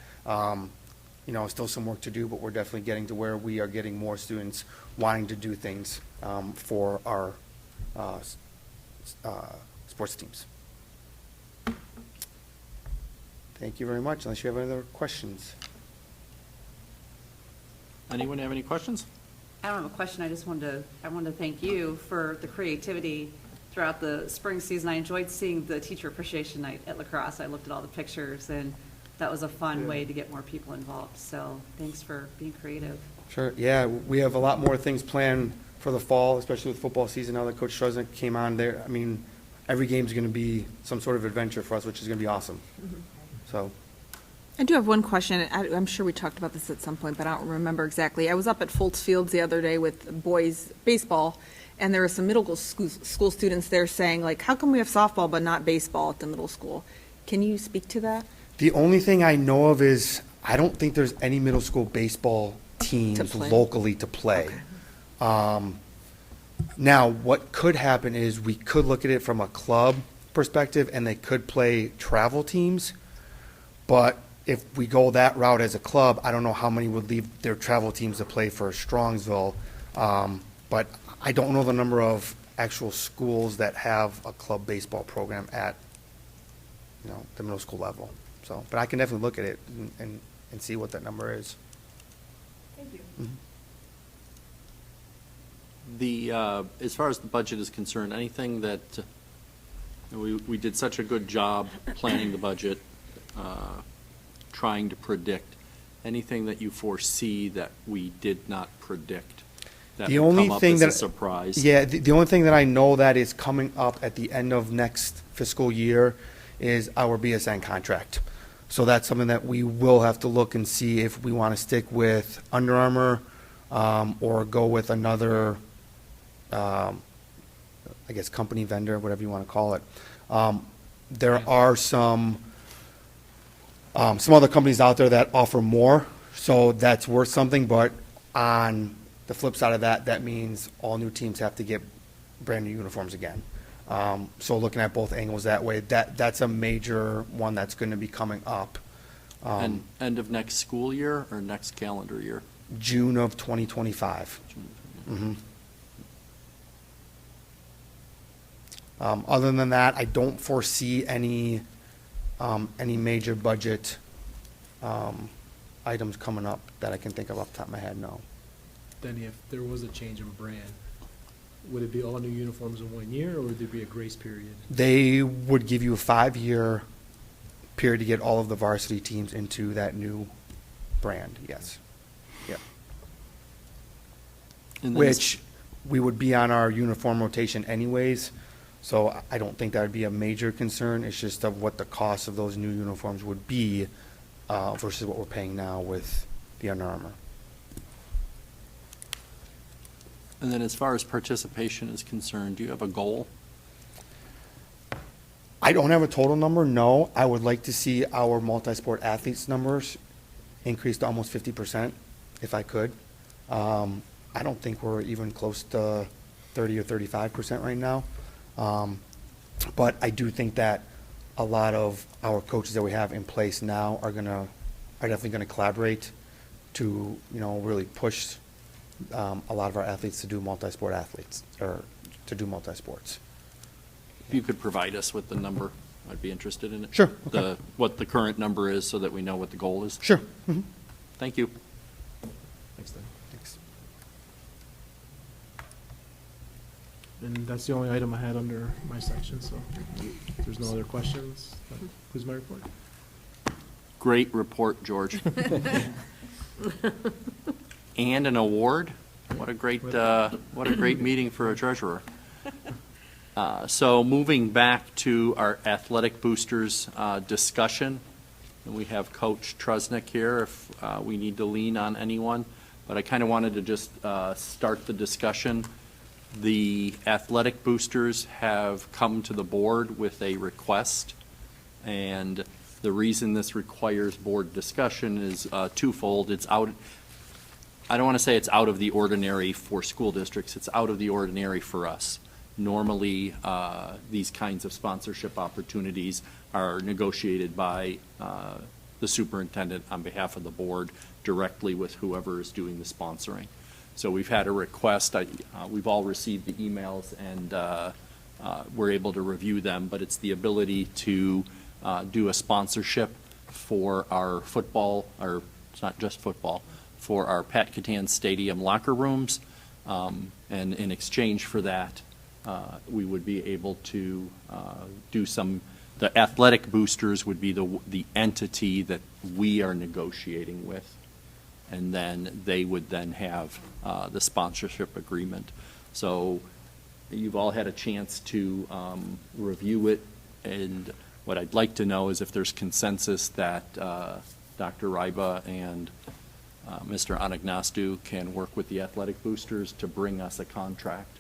Still some work to do, but we're definitely getting to where we are getting more students wanting to do things for our sports teams. Thank you very much, unless you have any other questions. Anyone have any questions? I don't have a question. I wanted to thank you for the creativity throughout the spring season. I enjoyed seeing the teacher appreciation night at La Crosse. I looked at all the pictures, and that was a fun way to get more people involved. So thanks for being creative. Sure. Yeah, we have a lot more things planned for the fall, especially with football season now that Coach Struznik came on there. I mean, every game is going to be some sort of adventure for us, which is going to be awesome. Mm-hmm. So. I do have one question. I'm sure we talked about this at some point, but I don't remember exactly. I was up at Fultz Fields the other day with boys baseball, and there were some middle school students there saying, like, how come we have softball but not baseball at the middle school? Can you speak to that? The only thing I know of is I don't think there's any middle school baseball teams locally to play. Okay. Now, what could happen is we could look at it from a club perspective, and they could play travel teams, but if we go that route as a club, I don't know how many would leave their travel teams to play for Strongsville. But I don't know the number of actual schools that have a club baseball program at, the middle school level. So, but I can definitely look at it and see what that number is. Thank you. Mm-hmm. As far as the budget is concerned, anything that, we did such a good job planning the budget, trying to predict, anything that you foresee that we did not predict that The would only come up thing as a that surprise? Yeah, the only thing that I know that is coming up at the end of next fiscal year is our BSN contract. So that's something that we will have to look and see if we want to stick with Under Armour, or go with another, I guess, company vendor, whatever you want to call it. There are some other companies out there that offer more, so that's worth something, but on the flip side of that, that means all new teams have to get brand new uniforms again. So looking at both angles that way, that's a major one that's going to be coming up. And end of next school year or next calendar year? June of 2025. Mhm. Other than that, I don't foresee any major budget items coming up that I can think of off the top of my head, no. Then if there was a change in brand, would it be all new uniforms in 1 year, or would there be a grace period? They would give you a 5-year period to get all of the varsity teams into that new brand, yes. Yep. And then Which we would be on our uniform rotation anyways, so I don't think that would be a major concern. It's just of what the cost of those new uniforms would be versus what we're paying now with the Under Armour. And then as far as participation is concerned, do you have a goal? I don't have a total number, no. I would like to see our multi-sport athletes numbers increase to almost 50%, if I could. I don't think we're even close to 30 or 35% right now. But I do think that a lot of our coaches that we have in place now are definitely gonna collaborate to, really push a lot of our athletes to do multi-sport athletes, or to do multi-sports. If you could provide us with the number, I'd be interested in it. Sure, okay. What the current number is so that we know what the goal is. Sure. Mhm. Thank you. Thanks, Dan. Thanks. And that's the only item I had under my section, so if there's no other questions, that concludes my report. Great report, George. And an award. What a great meeting for a treasurer. So moving back to our athletic boosters discussion, and we have Coach Trusnick here if we need to lean on anyone, but I kind of wanted to just start the discussion. The athletic boosters have come to the board with a request, and the reason this requires board discussion is twofold. I don't want to say it's out of the ordinary for school districts, it's out of the ordinary for us. Normally, these kinds of sponsorship opportunities are negotiated by the superintendent on behalf of the board directly with whoever is doing the sponsoring. So we've had a request, we've all received the emails and we're able to review them, but it's the ability to do a sponsorship for our football, or it's not just football, for our Pat Catan Stadium locker rooms. And in exchange for that, we would be able to do the athletic boosters would be the entity that we are negotiating with. And then they would then have the sponsorship agreement. So you've all had a chance to review it, and what I'd like to know is if there's consensus that Dr. Ryba and Mr. Anagnastu can work with the athletic boosters to bring us a contract.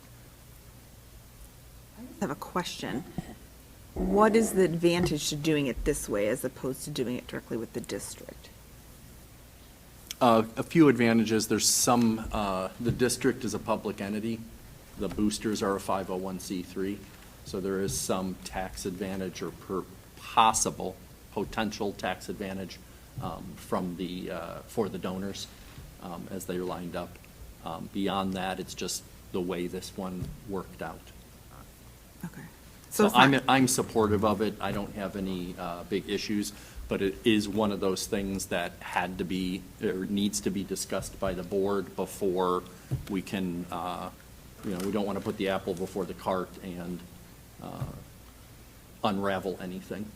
I have a question. What is the advantage to doing it this way as opposed to doing it directly with the district? A few advantages. There's some, the district is a public entity. The boosters are a 501c3. So there is some tax advantage or potential tax advantage for the donors as they're lined up. Beyond that, it's just the way this one worked out. Okay. So it's not- I'm supportive of it. I don't have any big issues, but it is one of those things that had to be, or needs to be discussed by the board before we can we don't want to put the apple before the cart and unravel anything.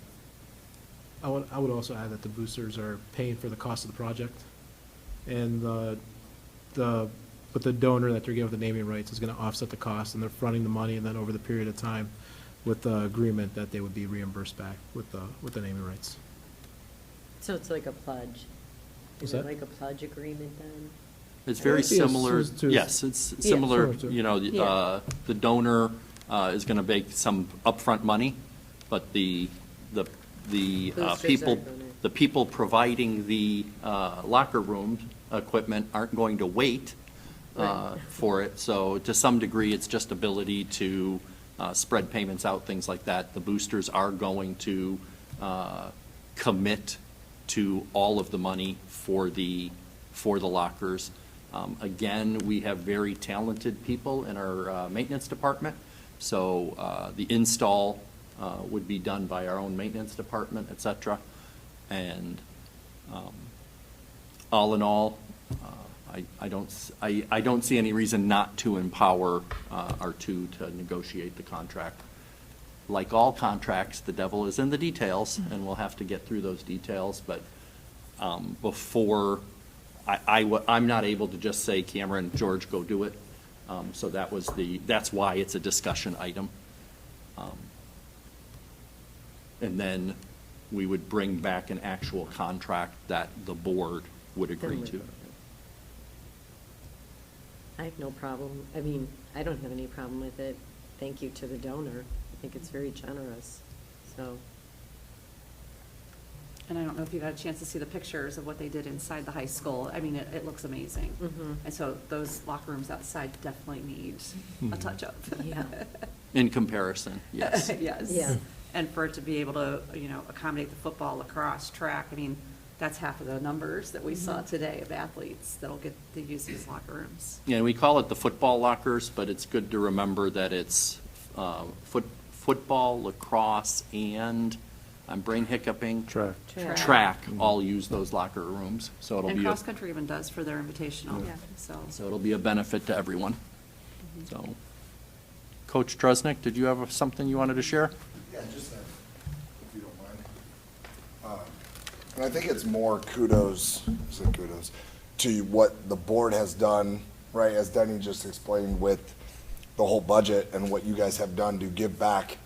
I would also add that the boosters are paying for the cost of the project, and but the donor that they're giving the naming rights is going to offset the cost, and they're fronting the money, and then over the period of time, with the agreement that they would be reimbursed back with the naming rights. So it's like a pledge? What's Is it that? like a pledge agreement then? It's very It would be a similar, to- yes, it's Yeah. similar, Similar to- Yeah. the donor is going to make some upfront money, but the Boosters people, are gonna- the people providing the locker room equipment aren't going to wait Right. for it. So to some degree, it's just ability to spread payments out, things like that. The boosters are going to commit to all of the money for the lockers. Again, we have very talented people in our maintenance department, so the install would be done by our own maintenance department, et cetera. And all in all, I don't see any reason not to empower our two to negotiate the contract. Like all contracts, the devil is in the details, and we'll have to get through those details, but before, I'm not able to just say, Cameron, George, go do it. So that's why it's a discussion item. And then we would bring back an actual contract that the board would agree to. I have no problem. I mean, I don't have any problem with it. Thank you to the donor. I think it's very generous, so. And I don't know if you've had a chance to see the pictures of what they did inside the high school. I mean, it looks amazing. Mhm. And so those locker rooms outside definitely need a touch-up. Yeah. In comparison, yes. Yes. Yeah. And for it to be able to, accommodate the football, lacrosse, track, I mean, that's half of the numbers that we saw today of athletes that'll get to use these locker rooms. Yeah, and we call it the football lockers, but it's good to remember that it's football, lacrosse, and, I'm brain hiccuping. Track. Track all use those locker rooms, so it'll And be, cross-country even does for their invitational, Yeah. so. it'll be a benefit to everyone. So, Coach Trusnick, did you have something you wanted to share? Yeah, just that, if you don't mind. And I think it's more kudos to what the board has done, right, as Denny just explained with the whole budget and what you guys have done to give back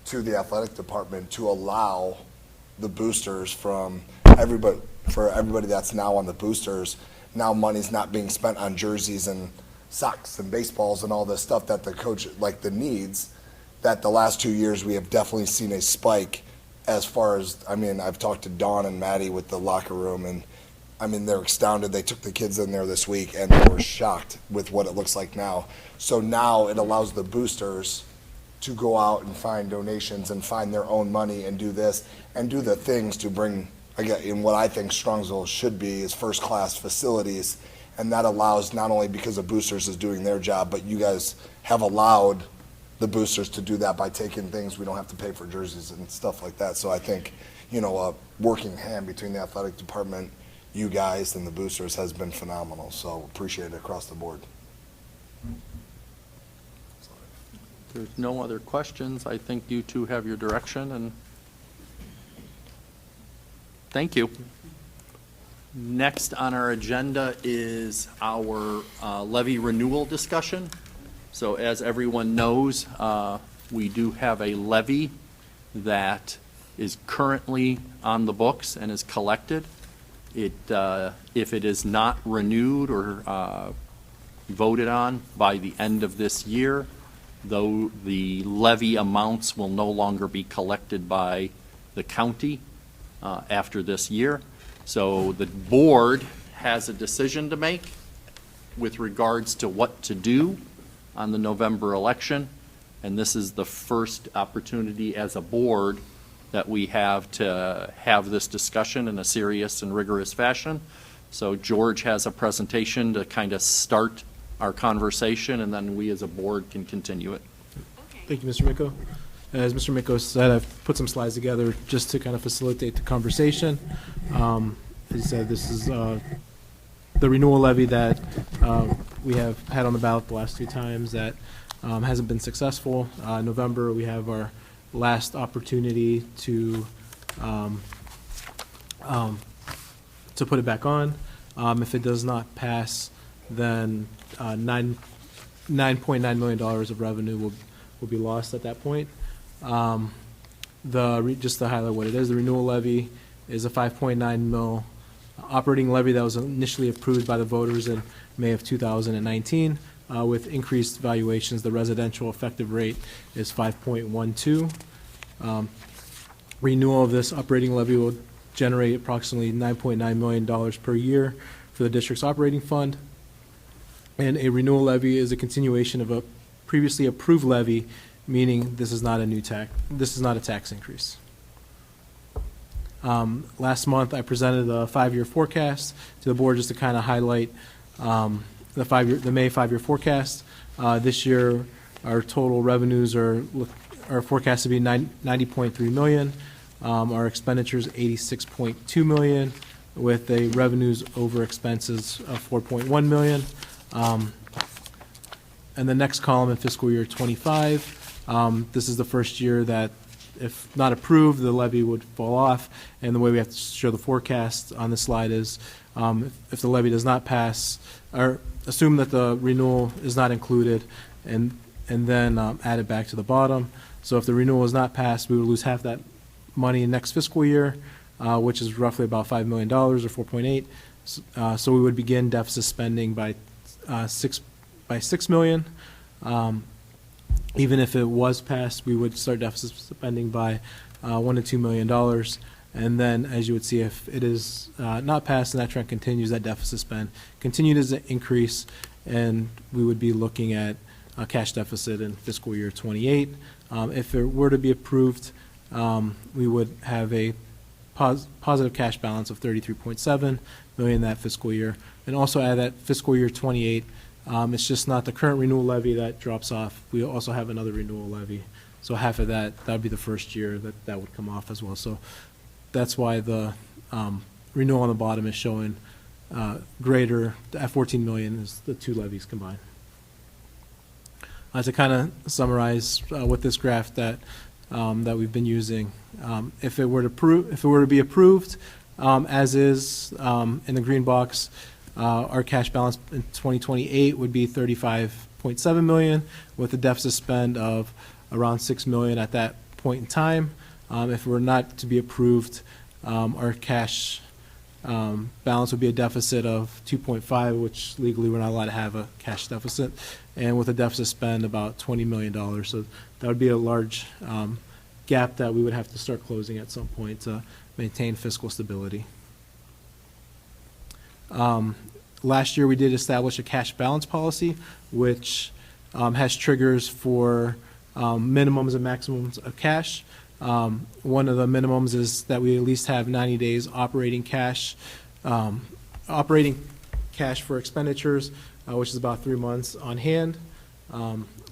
to the athletic department to allow the boosters for everybody that's now on the boosters, now money's not being spent on jerseys and socks and baseballs and all this stuff that the coach, like the needs, that the last 2 years we have definitely seen a spike as far as, I mean, I've talked to Dawn and Maddie with the locker room, and I mean, they're astounded. They took the kids in there this week and they were shocked with what it looks like now. So now it allows the boosters to go out and find donations and find their own money and do this and do the things to bring, again, in what I think Strongsville should be is first-class facilities. And that allows, not only because the boosters is doing their job, but you guys have allowed the boosters to do that by taking things, we don't have to pay for jerseys and stuff like that. So I think, a working hand between the athletic department, you guys, and the boosters has been phenomenal. So appreciate it across the board. If there's no other questions, I think you two have your direction, and thank you. Next on our agenda is our levy renewal discussion. So as everyone knows, we do have a levy that is currently on the books and is collected. If it is not renewed or voted on by the end of this year, though the levy amounts will no longer be collected by the county after this year. So the board has a decision to make with regards to what to do on the November election, and this is the first opportunity as a board that we have to have this discussion in a serious and rigorous fashion. So George has a presentation to kind of start our conversation, and then we as a board can continue it. Thank you, Mr. Micko. As Mr. Micko said, I've put some slides together just to kind of facilitate the conversation. As he said, this is the renewal levy that we have had on the ballot the last 2 times that hasn't been successful. November, we have our last opportunity to put it back on. If it does not pass, then $9.9 million of revenue will be lost at that point. Just to highlight what it is, the renewal levy is a 5.9 mil operating levy that was initially approved by the voters in May of 2019. With increased valuations, the residential effective rate is 5.12. Renewal of this operating levy will generate approximately $9.9 million per year for the district's operating fund. And a renewal levy is a continuation of a previously approved levy, meaning this is not a new tax. This is not a tax increase. Last month, I presented a 5-year forecast to the board just to kind of highlight the May 5-year forecast. This year, our total revenues are forecast to be $90.3 million. Our expenditures $86.2 million, with a revenues over expenses of $4.1 million. And the next column in fiscal year 25, this is the first year that, if not approved, the levy would fall off. And the way we have to show the forecast on the slide is if the levy does not pass, or assume that the renewal is not included, and then add it back to the bottom. So if the renewal is not passed, we would lose half that money next fiscal year, which is roughly about $5 million or 4.8. So we would begin deficit spending by $6 million. Even if it was passed, we would start deficit spending by $1 to $2 million. And then, as you would see, if it is not passed and that trend continues, that deficit spend continues to increase, and we would be looking at a cash deficit in fiscal year 28. If it were to be approved, we would have a positive cash balance of $33.7 million that fiscal year. And also add that fiscal year 28, it's just not the current renewal levy that drops off. We also have another renewal levy. So half of that would be the first year that would come off as well. So that's why the renewal on the bottom is showing greater, at $14 million is the 2 levies combined. To kind of summarize with this graph that we've been using, if it were to be approved, as is in the green box, our cash balance in 2028 would be $35.7 million, with a deficit spend of around $6 million at that point in time. If it were not to be approved, our cash balance would be a deficit of 2.5, which legally we're not allowed to have a cash deficit, and with a deficit spend about $20 million. So that would be a large gap that we would have to start closing at some point to maintain fiscal stability. Last year, we did establish a cash balance policy, which has triggers for minimums and maximums of cash. One of the minimums is that we at least have 90 days operating cash for expenditures, which is about 3 months on hand.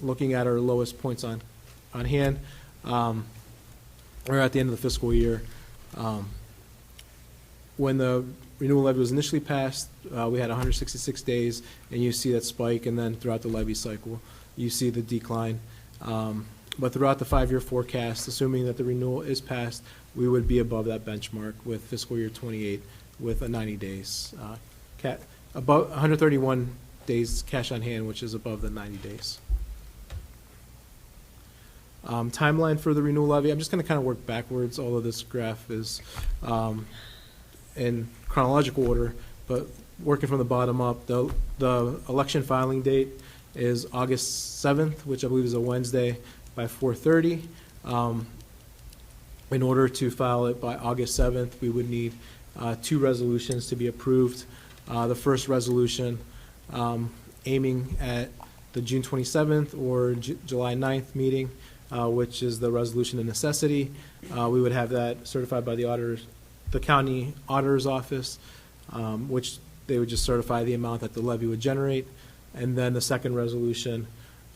Looking at our lowest points on hand, or at the end of the fiscal year, when the renewal levy was initially passed, we had 166 days, and you see that spike, and then throughout the levy cycle, you see the decline. But throughout the 5-year forecast, assuming that the renewal is passed, we would be above that benchmark with fiscal year 28 with a 90 days, about 131 days cash on hand, which is above the 90 days. Timeline for the renewal levy, I'm just going to kind of work backwards. All of this graph is in chronological order, but working from the bottom up, the election filing date is August 7th, which I believe is a Wednesday, by 4:30. In order to file it by August 7th, we would need 2 resolutions to be approved. The first resolution aiming at the June 27th or July 9th meeting, which is the resolution of necessity. We would have that certified by the county auditor's office, which they would just certify the amount that the levy would generate. And then the second resolution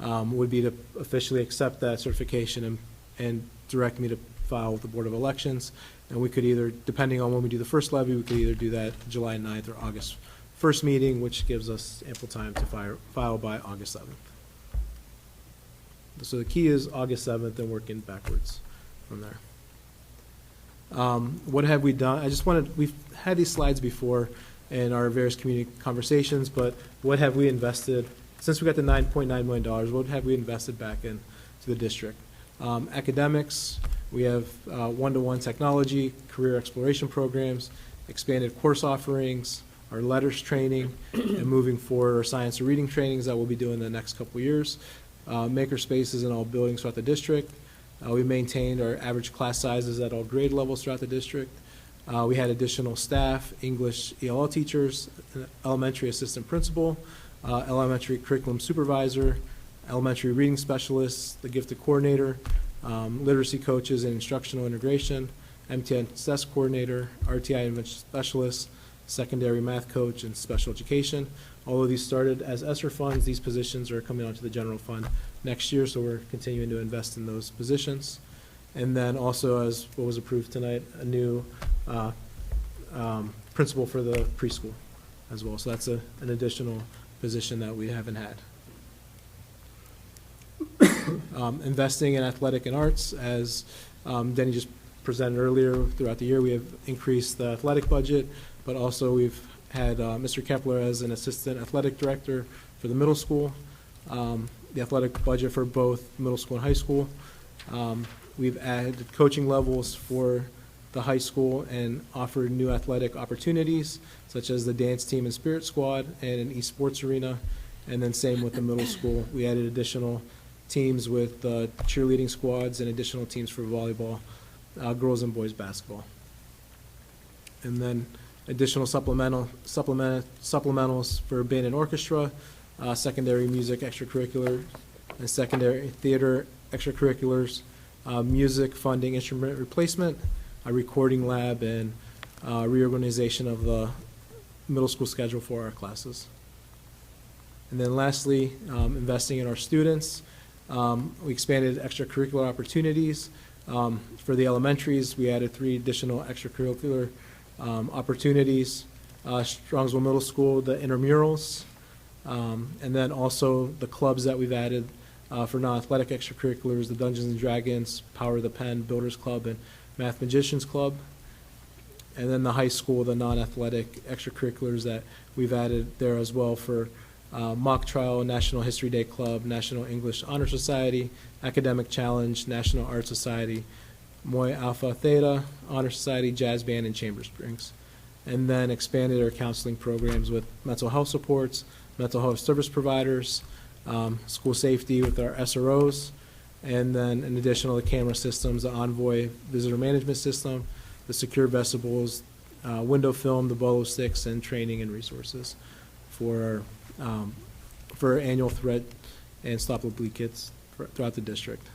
would be to officially accept that certification and direct me to file with the Board of Elections. And we could either, depending on when we do the first levy, we could either do that July 9th or August first meeting, which gives us ample time to file by August 7th. So the key is August 7th and working backwards from there. What have we done? We've had these slides before in our various community conversations, but what have we invested, since we got the $9.9 million, what have we invested back into the district? Academics, we have one-to-one technology, career exploration programs, expanded course offerings, our letters training, and moving forward our science and reading trainings that we'll be doing the next couple years. Maker spaces in all buildings throughout the district. We maintained our average class sizes at all grade levels throughout the district. We had additional staff, English ELL teachers, elementary assistant principal, elementary curriculum supervisor, elementary reading specialists, the gifted coordinator, literacy coaches and instructional integration, MTSS coordinator, RTI intervention specialist, secondary math coach, and special education. All of these started as ESSER funds. These positions are coming onto the general fund next year, so we're continuing to invest in those positions. And then also, as what was approved tonight, a new principal for the preschool as well. So that's an additional position that we haven't had. Investing in athletic and arts, as Denny just presented earlier, throughout the year we have increased the athletic budget, but also we've had Mr. Kepler as an assistant athletic director for the middle school, the athletic budget for both middle school and high school. We've added coaching levels for the high school and offered new athletic opportunities, such as the dance team and spirit squad and an esports arena. And then same with the middle school. We added additional teams with cheerleading squads and additional teams for volleyball, girls and boys basketball. And then additional supplementals for band and orchestra, secondary music extracurricular, and secondary theater extracurriculars, music funding, instrument replacement, a recording lab, and reorganization of the middle school schedule for our classes. And then lastly, investing in our students. We expanded extracurricular opportunities. For the elementaries, we added 3 additional extracurricular opportunities. Strongsville Middle School, the intramurals, and then also the clubs that we've added for non-athletic extracurriculars, the Dungeons and Dragons, Power of the Pen, Builders Club, and Math Magicians Club. And then the high school, the non-athletic extracurriculars that we've added there as well for mock trial, National History Day Club, National English Honor Society, Academic Challenge, National Art Society, Moy Alpha Theta, Honor Society, Jazz Band, and Chamber Springs. And then expanded our counseling programs with mental health supports, mental health service providers, school safety with our SROs, and then in addition to the camera systems, the Envoy visitor management system, the secure vestibules, window film, the Bolo sticks, and training and resources for our annual threat and stop the bleed kits throughout the district.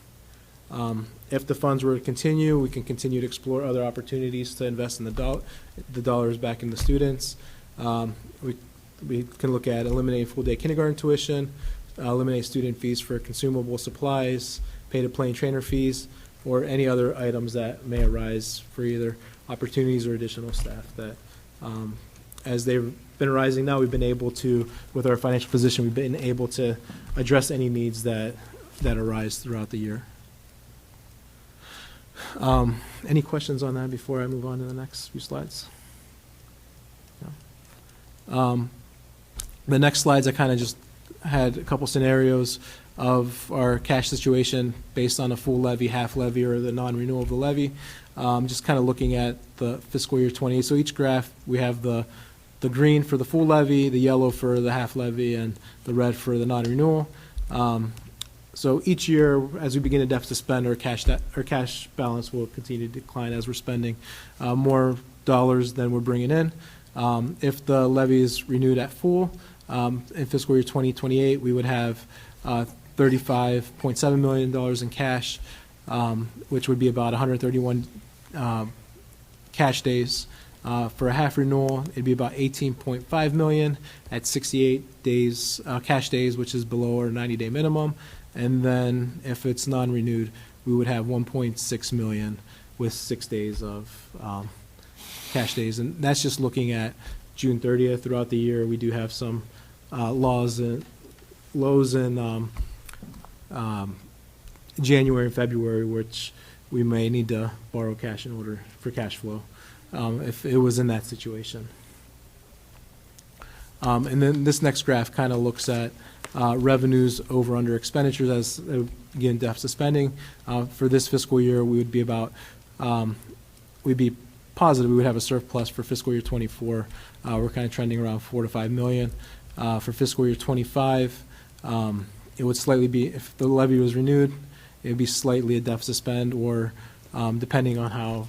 If the funds were to continue, we can continue to explore other opportunities to invest in the dollars back into students. We can look at eliminating full-day kindergarten tuition, eliminate student fees for consumable supplies, pay to plane trainer fees, or any other items that may arise for either opportunities or additional staff that, as they've been arising now, we've been able to, with our financial position, we've been able to address any needs that arise throughout the year. Any questions on that before I move on to the next few slides? No? The next slides, I kind of just had a couple scenarios of our cash situation based on a full levy, half levy, or the non-renewal of the levy. Just kind of looking at the fiscal year 20. So each graph, we have the green for the full levy, the yellow for the half levy, and the red for the non-renewal. So each year, as we begin to deficit spend, our cash balance will continue to decline as we're spending more dollars than we're bringing in. If the levy is renewed at full, in fiscal year 2028, we would have $35.7 million in cash, which would be about 131 cash days. For a half renewal, it'd be about 18.5 million at 68 days, cash days, which is below our 90-day minimum. And then if it's non-renewed, we would have 1.6 million with 6 days of cash days. And that's just looking at June 30th. Throughout the year, we do have some lows in January and February, which we may need to borrow cash in order for cash flow if it was in that situation. And then this next graph kind of looks at revenues over under expenditures as, again, deficit spending. For this fiscal year, we would be about, we'd be positive, we would have a surplus for fiscal year 24. We're kind of trending around 4 to 5 million. For fiscal year 25, it would slightly be, if the levy was renewed, it would be slightly a deficit spend, or depending on how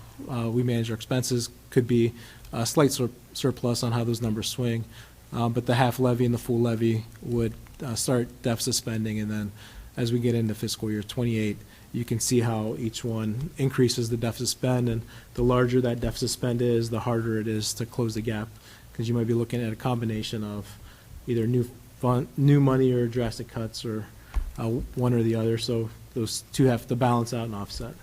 we manage our expenses, could be a slight surplus on how those numbers swing. But the half levy and the full levy would start deficit spending, and then as we get into fiscal year 28, you can see how each one increases the deficit spend, and the larger that deficit spend is, the harder it is to close the gap, because you might be looking at a combination of either new money or drastic cuts, or one or the other. So those two have to balance out and offset.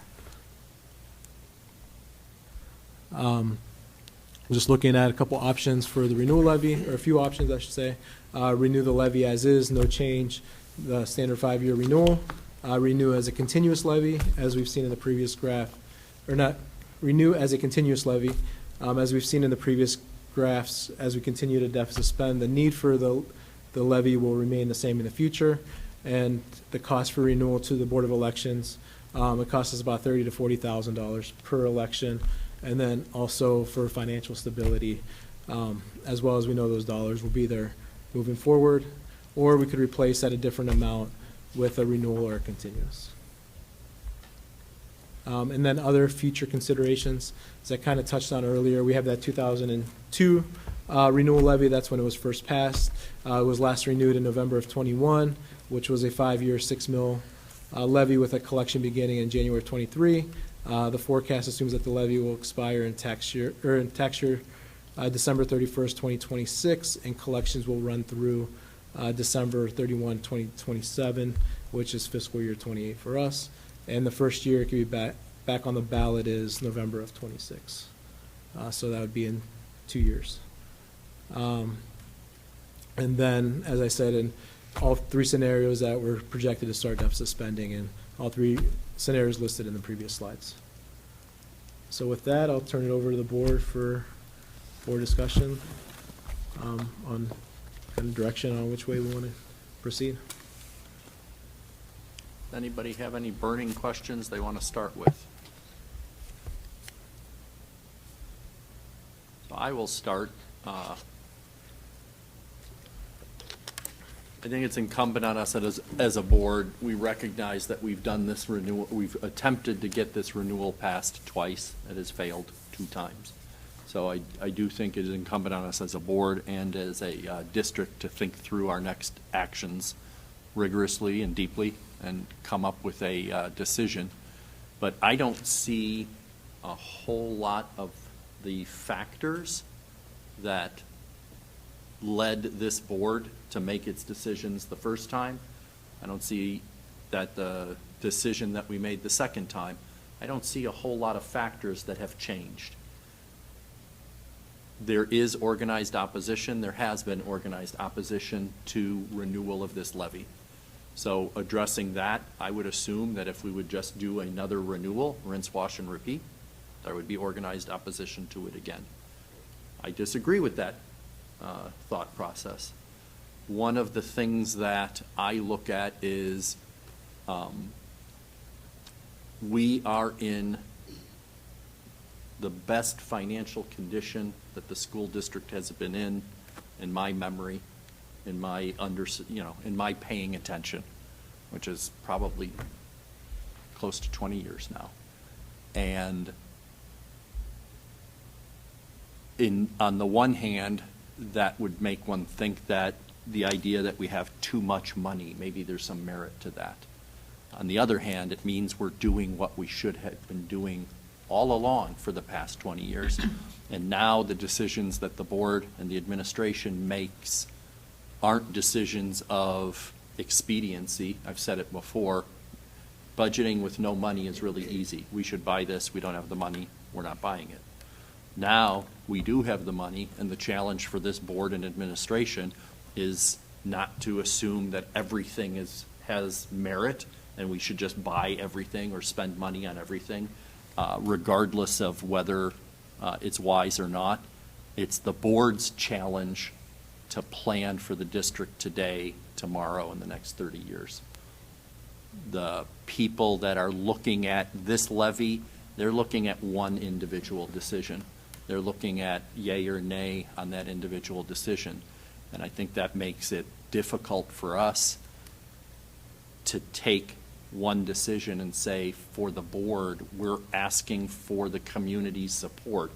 Just looking at a couple options for the renewal levy, or a few options, I should say. Renew the levy as is, no change, the standard 5-year renewal. Renew as a continuous levy, as we've seen in the previous graph, or not, renew as a continuous levy, as we've seen in the previous graphs. As we continue to deficit spend, the need for the levy will remain the same in the future, and the cost for renewal to the Board of Elections, it costs us about $30,000 to $40,000 per election. And then also for financial stability, as well as we know those dollars will be there moving forward, or we could replace at a different amount with a renewal or a continuous. And then other future considerations, as I kind of touched on earlier, we have that 2002 renewal levy. That's when it was first passed. It was last renewed in November of 21, which was a 5-year, $6 million levy with a collection beginning in January 23. The forecast assumes that the levy will expire in tax year December 31st, 2026, and collections will run through December 31, 2027, which is fiscal year 28 for us. And the first year it could be back on the ballot is November of 26. So that would be in 2 years. And then, as I said, in all 3 scenarios that were projected to start deficit spending, and all 3 scenarios listed in the previous slides. So with that, I'll turn it over to the board for discussion on kind of direction on which way we want to proceed. Anybody have any burning questions they want to start with? So I will start. I think it's incumbent on us that as a board, we recognize that we've done this renewal, we've attempted to get this renewal passed twice. It has failed 2 times. So I do think it is incumbent on us as a board and as a district to think through our next actions rigorously and deeply and come up with a decision. But I don't see a whole lot of the factors that led this board to make its decisions the first time. I don't see that the decision that we made the second time, I don't see a whole lot of factors that have changed. There is organized opposition. There has been organized opposition to renewal of this levy. So addressing that, I would assume that if we would just do another renewal, rinse, wash, and repeat, there would be organized opposition to it again. I disagree with that thought process. One of the things that I look at is we are in the best financial condition that the school district has been in my memory, in my in my paying attention, which is probably close to 20 years now. And on the one hand, that would make one think that the idea that we have too much money, maybe there's some merit to that. On the other hand, it means we're doing what we should have been doing all along for the past 20 years. And now the decisions that the board and the administration makes aren't decisions of expediency. I've said it before. Budgeting with no money is really easy. We should buy this. We don't have the money. We're not buying it. Now, we do have the money, and the challenge for this board and administration is not to assume that everything has merit, and we should just buy everything or spend money on everything, regardless of whether it's wise or not. It's the board's challenge to plan for the district today, tomorrow, and the next 30 years. The people that are looking at this levy, they're looking at one individual decision. They're looking at yay or nay on that individual decision. And I think that makes it difficult for us to take one decision and say, for the board, we're asking for the community's support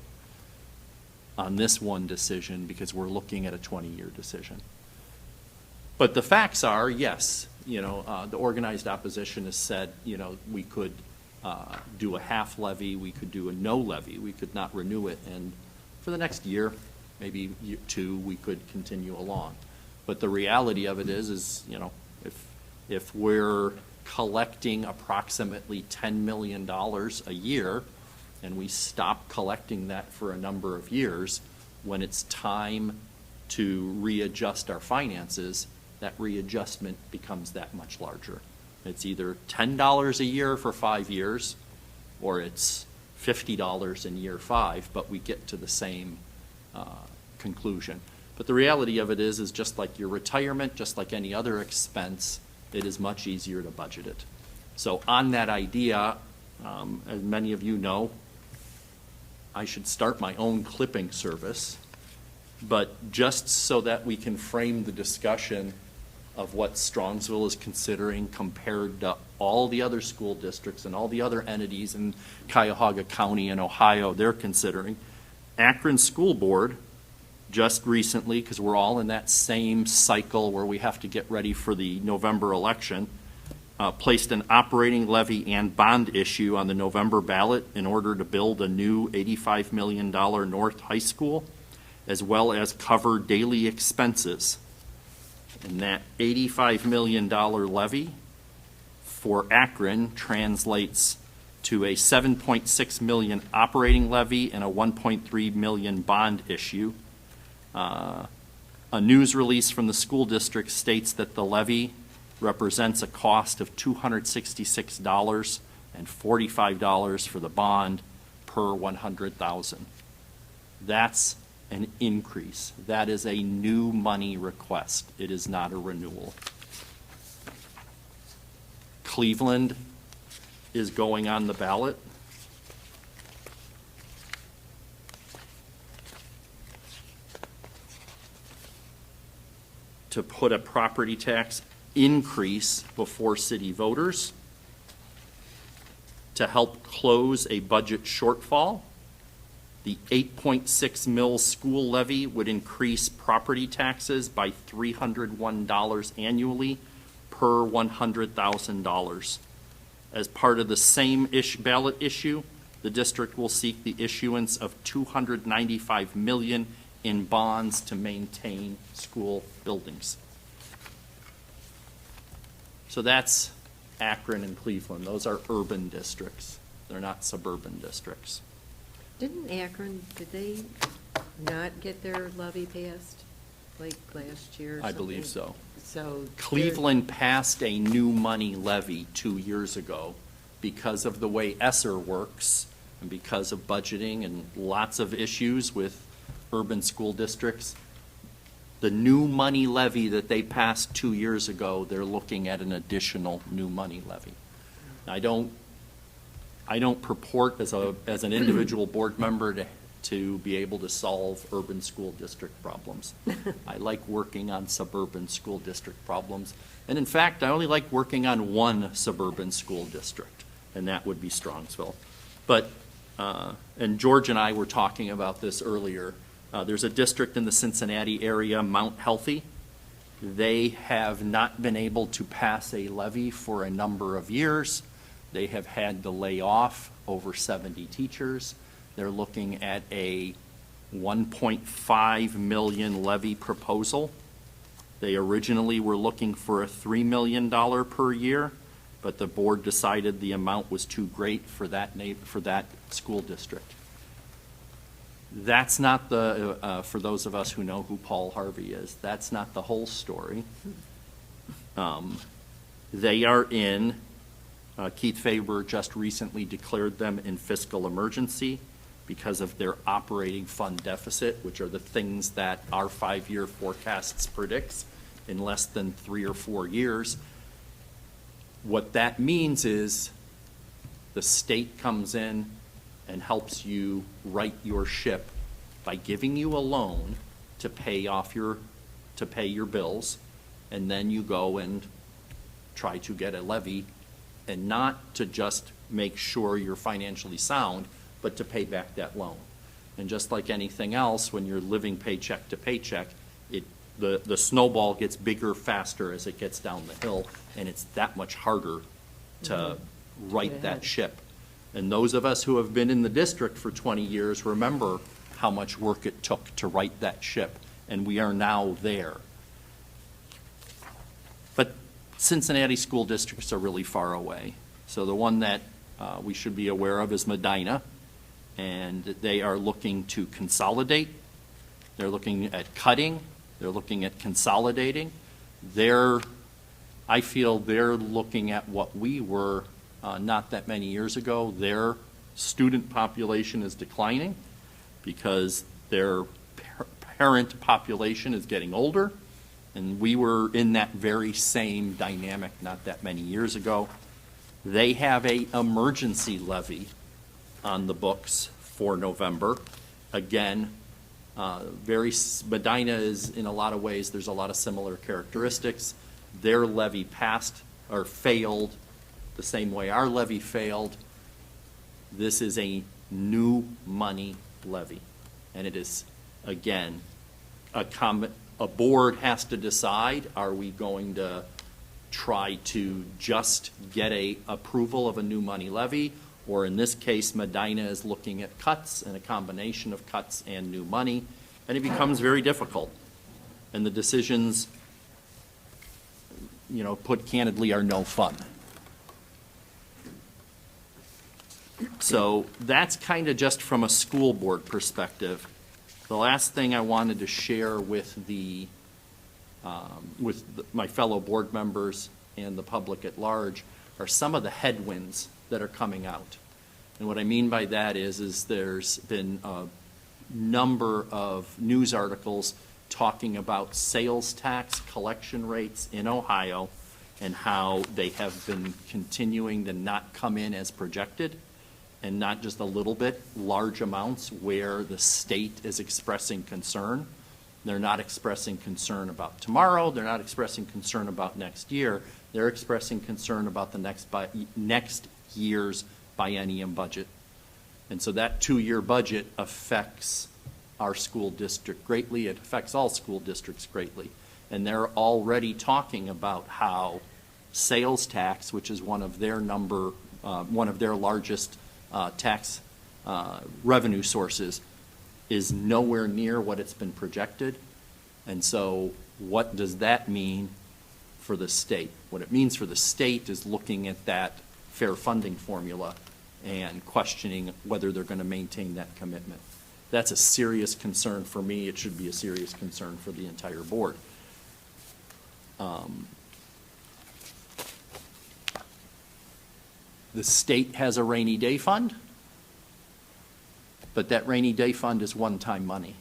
on this one decision because we're looking at a 20-year decision. But the facts are, yes, the organized opposition has said, we could do a half levy, we could do a no levy, we could not renew it, and for the next year, maybe two, we could continue along. But the reality of it is if we're collecting approximately $10 million a year, and we stop collecting that for a number of years, when it's time to readjust our finances, that readjustment becomes that much larger. It's either $10 a year for 5 years, or it's $50 in year 5, but we get to the same conclusion. But the reality of it is just like your retirement, just like any other expense, it is much easier to budget it. So on that idea, as many of you know, I should start my own clipping service, but just so that we can frame the discussion of what Strongsville is considering compared to all the other school districts and all the other entities in Cuyahoga County and Ohio they're considering. Akron School Board just recently, because we're all in that same cycle where we have to get ready for the November election, placed an operating levy and bond issue on the November ballot in order to build a new $85 million North High School, as well as cover daily expenses. And that $85 million levy for Akron translates to a $7.6 million operating levy and a $1.3 million bond issue. A news release from the school district states that the levy represents a cost of $266 and $45 for the bond per 100,000. That's an increase. That is a new money request. It is not a renewal. Cleveland is going on the ballot. To put a property tax increase before city voters to help close a budget shortfall. The 8.6 mil school levy would increase property taxes by $301 annually per $100,000. As part of the same ballot issue, the district will seek the issuance of $295 million in bonds to maintain school buildings. So that's Akron and Cleveland. Those are urban districts. They're not suburban districts. Didn't Akron, did they not get their levy passed like last year or something? I believe so. So Cleveland passed a new money levy 2 years ago because of the way ESSER works and because of budgeting and lots of issues with urban school districts. The new money levy that they passed 2 years ago, they're looking at an additional new money levy. I don't purport as an individual board member to be able to solve urban school district problems. I like working on suburban school district problems. And in fact, I only like working on one suburban school district, and that would be Strongsville. But, and George and I were talking about this earlier. There's a district in the Cincinnati area, Mount Healthy. They have not been able to pass a levy for a number of years. They have had to lay off over 70 teachers. They're looking at a $1.5 million levy proposal. They originally were looking for a $3 million per year, but the board decided the amount was too great for that school district. That's not the, for those of us who know who Paul Harvey is, that's not the whole story. They are in, Keith Faber just recently declared them in fiscal emergency because of their operating fund deficit, which are the things that our 5-year forecasts predicts in less than 3 or 4 years. What that means is the state comes in and helps you right your ship by giving you a loan to pay your bills, and then you go and try to get a levy, and not to just make sure you're financially sound, but to pay back that loan. And just like anything else, when you're living paycheck to paycheck, the snowball gets bigger faster as it gets down the hill, and it's that much harder to right that ship. And those of us who have been in the district for 20 years remember how much work it took to right that ship, and we are now there. But Cincinnati school districts are really far away. So the one that we should be aware of is Medina, and they are looking to consolidate. They're looking at cutting. They're looking at consolidating. I feel they're looking at what we were not that many years ago. Their student population is declining because their parent population is getting older, and we were in that very same dynamic not that many years ago. They have an emergency levy on the books for November. Again, Medina is, in a lot of ways, there's a lot of similar characteristics. Their levy passed or failed the same way our levy failed. This is a new money levy, and it is, again, a board has to decide, are we going to try to just get a approval of a new money levy, or in this case, Medina is looking at cuts and a combination of cuts and new money, and it becomes very difficult. And the decisions, put candidly, are no fun. So that's kind of just from a school board perspective. The last thing I wanted to share with my fellow board members and the public at large are some of the headwinds that are coming out. And what I mean by that is there's been a number of news articles talking about sales tax collection rates in Ohio and how they have been continuing to not come in as projected, and not just a little bit, large amounts where the state is expressing concern. They're not expressing concern about tomorrow. They're not expressing concern about next year. They're expressing concern about the next year's biennium budget. And so that 2-year budget affects our school district greatly. It affects all school districts greatly. And they're already talking about how sales tax, which is one of their largest tax revenue sources, is nowhere near what it's been projected. And so what does that mean for the state? What it means for the state is looking at that fair funding formula and questioning whether they're going to maintain that commitment. That's a serious concern for me. It should be a serious concern for the entire board. The state has a rainy day fund, but that rainy day fund is one-time money.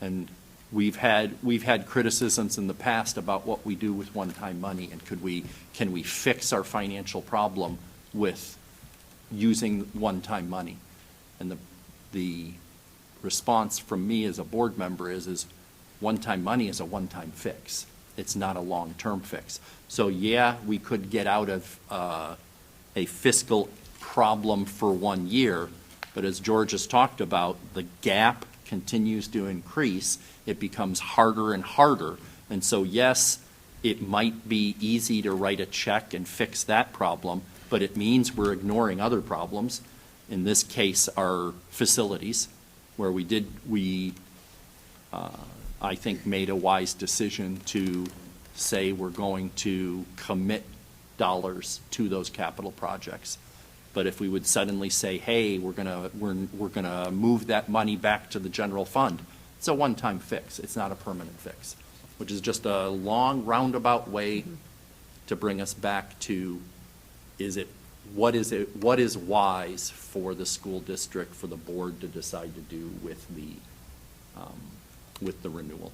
And we've had criticisms in the past about what we do with one-time money, and can we fix our financial problem with using one-time money? And the response from me as a board member is one-time money is a one-time fix. It's not a long-term fix. So yeah, we could get out of a fiscal problem for 1 year, but as George has talked about, the gap continues to increase. It becomes harder and harder. And so yes, it might be easy to write a check and fix that problem, but it means we're ignoring other problems. In this case, our facilities, where I think made a wise decision to say we're going to commit dollars to those capital projects. But if we would suddenly say, hey, we're gonna move that money back to the general fund, it's a one-time fix. It's not a permanent fix, which is just a long roundabout way to bring us back to, what is wise for the school district, for the board to decide to do with the renewal.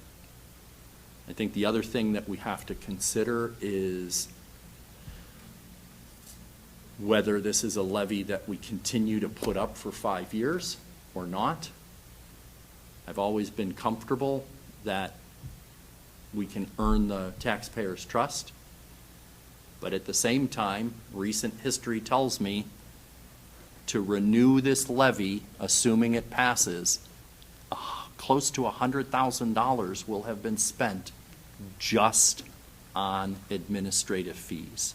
I think the other thing that we have to consider is whether this is a levy that we continue to put up for 5 years or not. I've always been comfortable that we can earn the taxpayers' trust. But at the same time, recent history tells me to renew this levy, assuming it passes, close to $100,000 will have been spent just on administrative fees.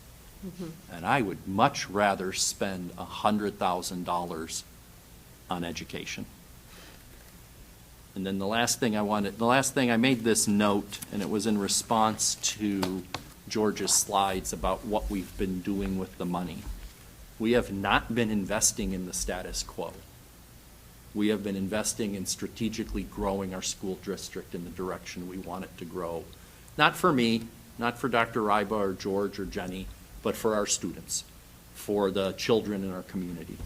And I would much rather spend $100,000 on education. And then the last thing I made this note, and it was in response to George's slides about what we've been doing with the money. We have not been investing in the status quo. We have been investing in strategically growing our school district in the direction we want it to grow. Not for me, not for Dr. Ryba or George or Jenny, but for our students, for the children in our community.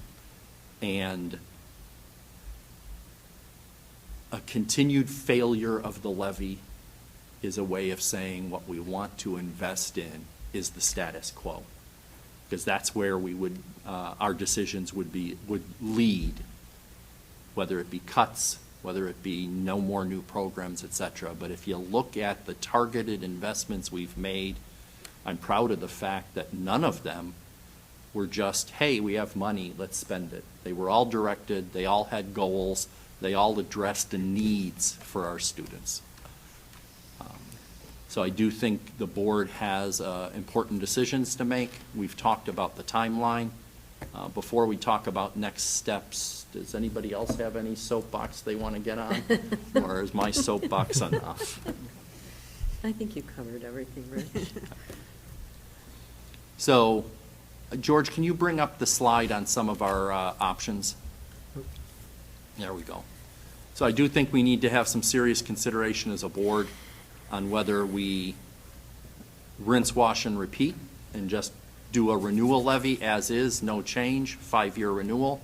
And a continued failure of the levy is a way of saying what we want to invest in is the status quo, because that's where we would, our decisions would lead, whether it be cuts, whether it be no more new programs, et cetera. But if you look at the targeted investments we've made, I'm proud of the fact that none of them were just, hey, we have money, let's spend it. They were all directed, they all had goals, they all addressed the needs for our students. So I do think the board has important decisions to make. We've talked about the timeline. Before we talk about next steps, does anybody else have any soapbox they want to get on? Or is my soapbox enough? I think you covered everything, Rich. So, George, can you bring up the slide on some of our options? There we go. So I do think we need to have some serious consideration as a board on whether we rinse, wash, and repeat and just do a renewal levy as is, no change, 5-year renewal.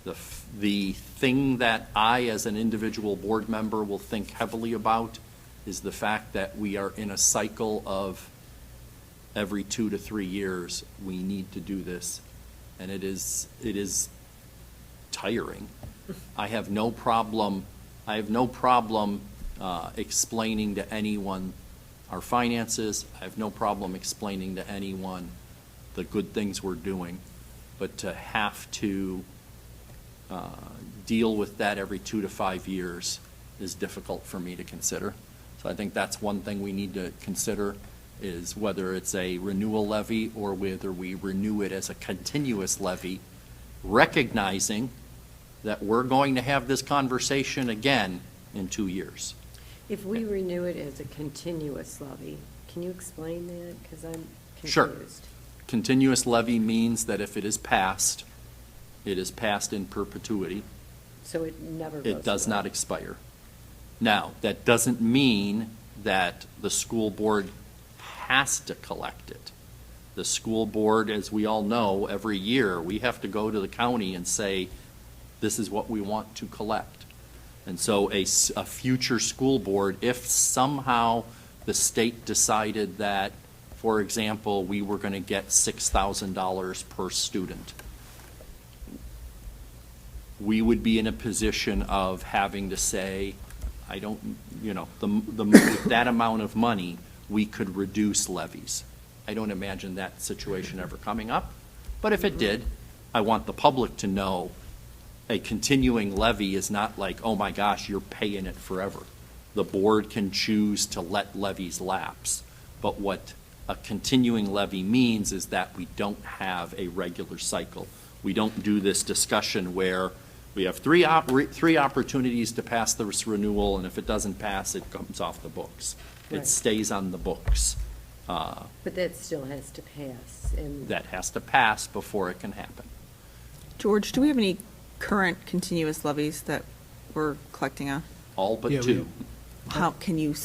The thing that I, as an individual board member, will think heavily about is the fact that we are in a cycle of every 2 to 3 years we need to do this, and it is tiring. I have no problem explaining to anyone our finances. I have no problem explaining to anyone the good things we're doing, but to have to deal with that every 2 to 5 years is difficult for me to consider. So I think that's one thing we need to consider, is whether it's a renewal levy or whether we renew it as a continuous levy, recognizing that we're going to have this conversation again in 2 years. If we renew it as a continuous levy, can you explain that? Because I'm confused. Sure. Continuous levy means that if it is passed, it is passed in perpetuity. So it never goes It does away. not expire. Now, that doesn't mean that the school board has to collect it. The school board, as we all know, every year, we have to go to the county and say, this is what we want to collect. And so a future school board, if somehow the state decided that, for example, we were going to get $6,000 per student, we would be in a position of having to say, I don't, with that amount of money, we could reduce levies. I don't imagine that situation ever coming up, but if it did, I want the public to know a continuing levy is not like, oh my gosh, you're paying it forever. The board can choose to let levies lapse, but what a continuing levy means is that we don't have a regular cycle. We don't do this discussion where we have three opportunities to pass this renewal, and if it doesn't pass, it comes off the books. Right. It stays on the books. But that still has to pass. And That has to pass before it can happen. George, do we have any current continuous levies that we're collecting on? All but Yeah, we two. How can you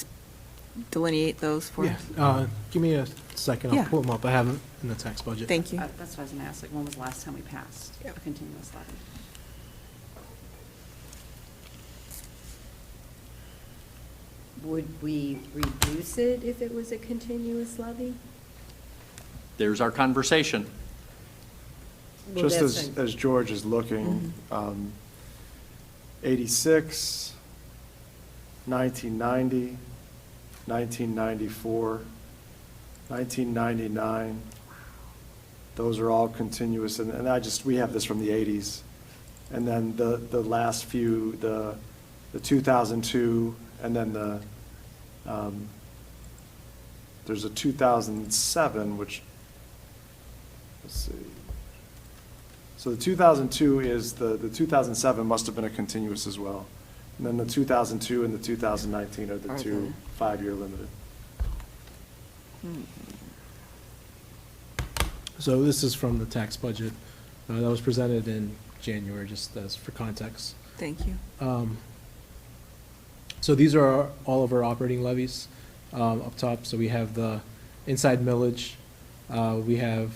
delineate those for us? Give me a second, I'll Yeah. pull them up. I have them in the tax budget. Thank you. That's what I was going to ask, like, when was the last time we passed a continuous levy? Would we reduce it if it was a continuous levy? There's our conversation. Well, Just that's as George is looking, 86, 1990, 1994, 1999, those are all continuous, and we have this from the 80s. And then the last few, the 2002, and then there's a 2007, which, let's see. So the 2002 is, the 2007 must have been a continuous as well. And then the 2002 and the 2019 are the two 5-year limited. So this is from the tax budget that was presented in January, just as for context. Thank you. So these are all of our operating levies up top. So we have the inside millage. We have,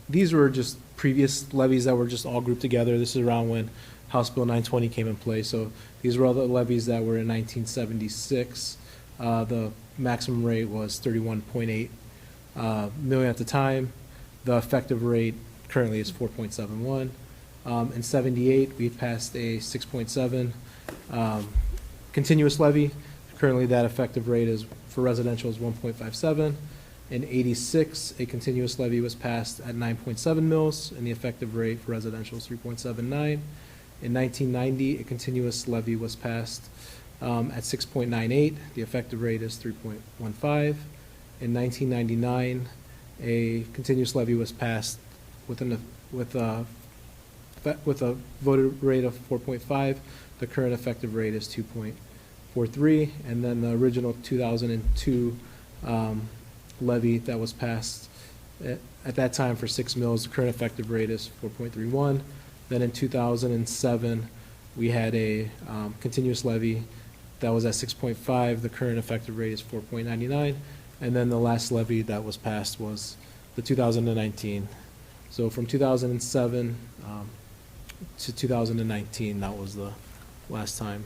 these were just previous levies that were just all grouped together. This is around when House Bill 920 came in place. So these were all the levies that were in 1976. The maximum rate was 31.8 million at the time. The effective rate currently is 4.71. In 78, we passed a 6.7 continuous levy. Currently, that effective rate is for residential is 1.57. In 86, a continuous levy was passed at 9.7 mils, and the effective rate for residential is 3.79. In 1990, a continuous levy was passed at 6.98. The effective rate is 3.15. In 1999, a continuous levy was passed with a voted rate of 4.5. The current effective rate is 2.43. And then the original 2002 levy that was passed at that time for 6 mils, the current effective rate is 4.31. Then in 2007, we had a continuous levy that was at 6.5. The current effective rate is 4.99. And then the last levy that was passed was the 2019. So from 2007 to 2019, that was the last time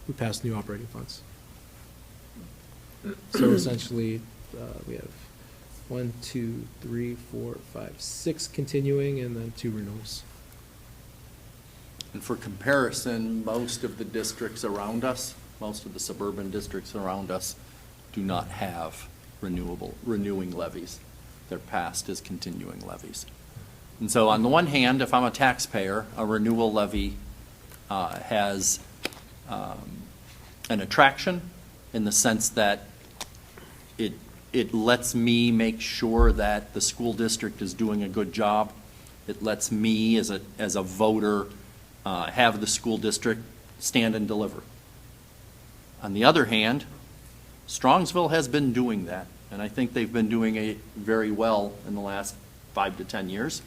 we passed new operating funds. So essentially, we have 1, 2, 3, 4, 5, 6 continuing, and then 2 renewals. And for comparison, most of the districts around us, most of the suburban districts around us, do not have renewing levies. They're passed as continuing levies. And so on the one hand, if I'm a taxpayer, a renewal levy has an attraction in the sense that it lets me make sure that the school district is doing a good job. It lets me as a voter have the school district stand and deliver. On the other hand, Strongsville has been doing that, and I think they've been doing it very well in the last 5 to 10 years.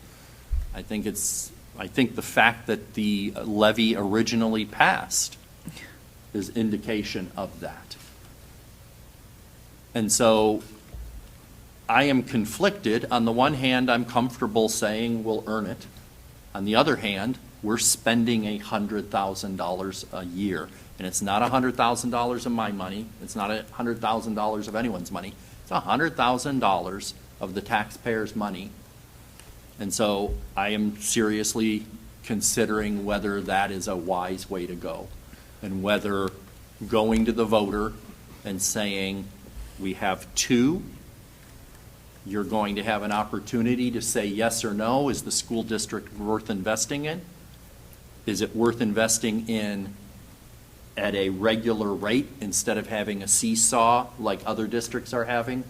I think the fact that the levy originally passed is indication of that. And so I am conflicted. On the one hand, I'm comfortable saying we'll earn it. On the other hand, we're spending $100,000 a year. And it's not $100,000 of my money. It's not $100,000 of anyone's money. It's $100,000 of the taxpayers' money. And so I am seriously considering whether that is a wise way to go, and whether going to the voter and saying, we have 2, you're going to have an opportunity to say yes or no. Is the school district worth investing in? Is it worth investing in at a regular rate instead of having a seesaw like other districts are having,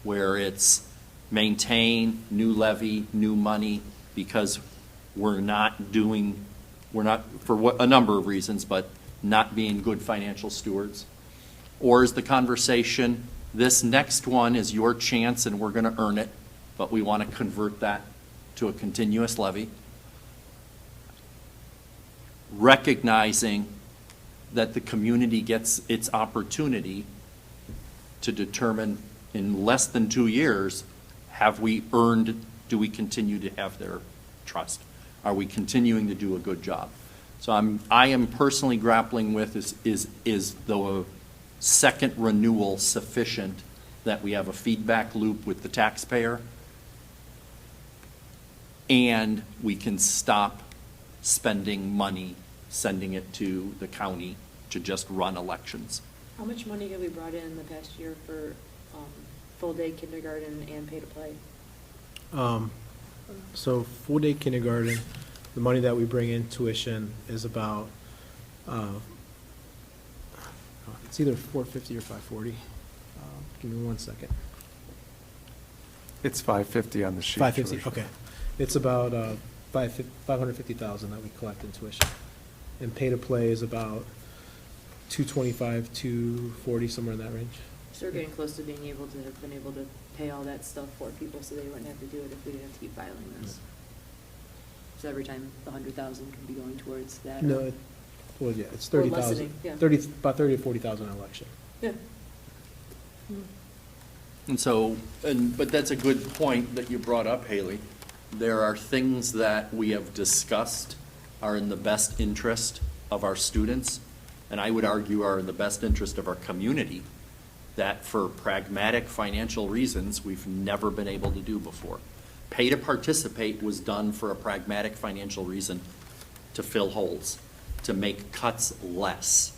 where it's maintain, new levy, new money, because we're not, for a number of reasons, but not being good financial stewards? Or is the conversation, this next one is your chance and we're going to earn it, but we want to convert that to a continuous levy, recognizing that the community gets its opportunity to determine in less than 2 years, have we earned, do we continue to have their trust? Are we continuing to do a good job? So I am personally grappling with is the second renewal sufficient that we have a feedback loop with the taxpayer and we can stop spending money, sending it to the county to just run elections. How much money have we brought in the past year for full-day kindergarten and pay-to-play? So full-day kindergarten, the money that we bring in tuition is about, it's either 450 or 540. Give me 1 second. It's 550 on the sheet. 550, George. okay. It's about 550,000 that we collect in tuition. And pay-to-play is about 225, 240, somewhere in that range. So we're getting close to being able to have been able to pay all that stuff for people so they wouldn't have to do it if we didn't have to keep filing this. So every time the 100,000 can be going towards that. No, well, yeah, it's Or 30,000. lessening, yeah. About 30 to 40,000 an election. Yeah. And so, but that's a good point that you brought up, Haley. There are things that we have discussed are in the best interest of our students, and I would argue are in the best interest of our community, that for pragmatic financial reasons, we've never been able to do before. Pay to participate was done for a pragmatic financial reason, to fill holes, to make cuts less,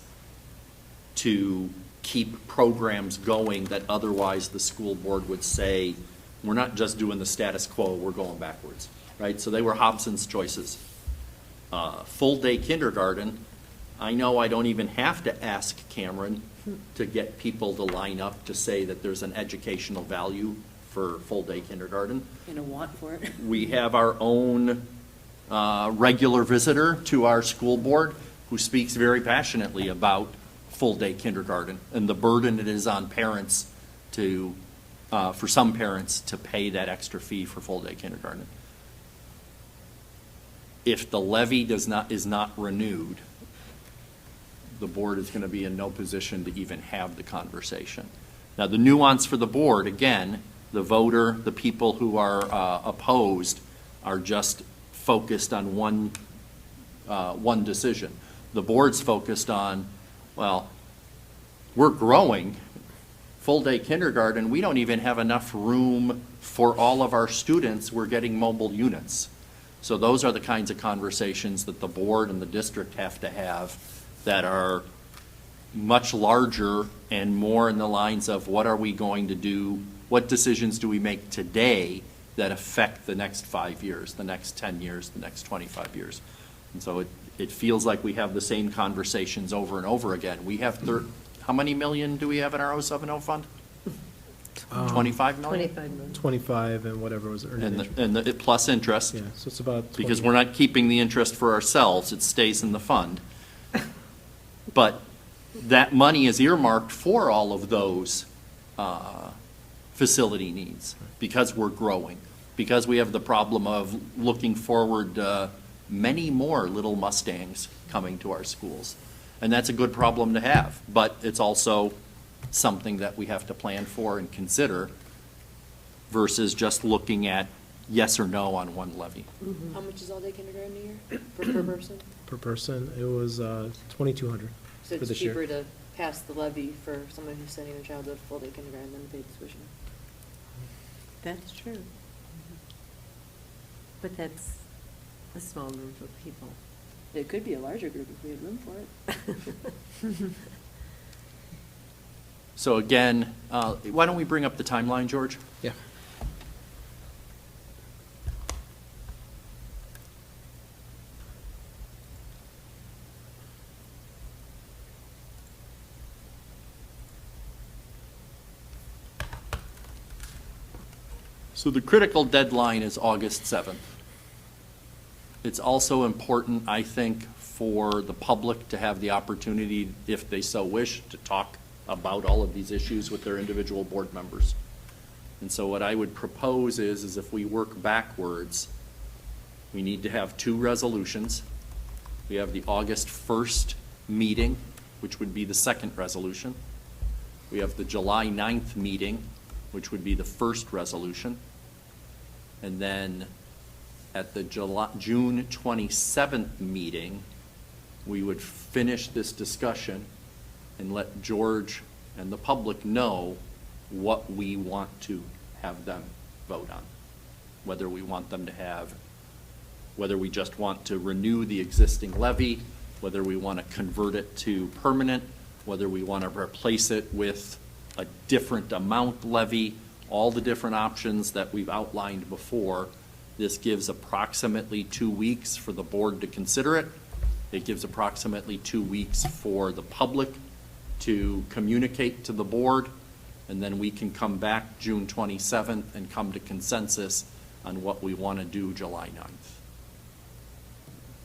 to keep programs going that otherwise the school board would say, we're not just doing the status quo, we're going backwards, right? So they were Hobson's choices. Full-day kindergarten, I know I don't even have to ask Cameron to get people to line up to say that there's an educational value for full-day kindergarten. And a want for it. We have our own regular visitor to our school board who speaks very passionately about full-day kindergarten and the burden it is on parents to, for some parents, to pay that extra fee for full-day kindergarten. If the levy is not renewed, the board is going to be in no position to even have the conversation. Now, the nuance for the board, again, the voter, the people who are opposed are just focused on one decision. The board's focused on, well, we're growing. Full-day kindergarten, we don't even have enough room for all of our students. We're getting mobile units. So those are the kinds of conversations that the board and the district have to have that are much larger and more in the lines of what are we going to do, what decisions do we make today that affect the next 5 years, the next 10 years, the next 25 years. And so it feels like we have the same conversations over and over again. We have, how many million do we have in our 070 fund? 25 million? 25 million. 25 and whatever was earned. And the plus interest. Yeah, so it's about 20. Because we're not keeping the interest for ourselves, it stays in the fund. But that money is earmarked for all of those facility needs because we're growing, because we have the problem of looking forward many more little Mustangs coming to our schools. And that's a good problem to have, but it's also something that we have to plan for and consider versus just looking at yes or no on one levy. Mm-hmm. How much is all-day kindergarten a year per person? Per person, it was 2,200 So for it's this year. cheaper to pass the levy for someone who's sending their child to full-day kindergarten than to pay the tuition. That's true. But that's a small group of people. It could be a larger group if we had room for it. So again, why don't we bring up the timeline, George? Yeah. So the critical deadline is August 7th. It's also important, I think, for the public to have the opportunity, if they so wish, to talk about all of these issues with their individual board members. And so what I would propose is if we work backwards, We need to have 2 resolutions. We have the August 1st meeting, which would be the second resolution. We have the July 9th meeting, which would be the first resolution. And then at the June 27th meeting, we would finish this discussion and let George and the public know what we want to have them vote on. Whether we want them to have, whether we just want to renew the existing levy, whether we want to convert it to permanent, whether we want to replace it with a different amount levy, all the different options that we've outlined before. This gives approximately 2 weeks for the board to consider it. It gives approximately 2 weeks for the public to communicate to the board, and then we can come back June 27th and come to consensus on what we want to do July 9th.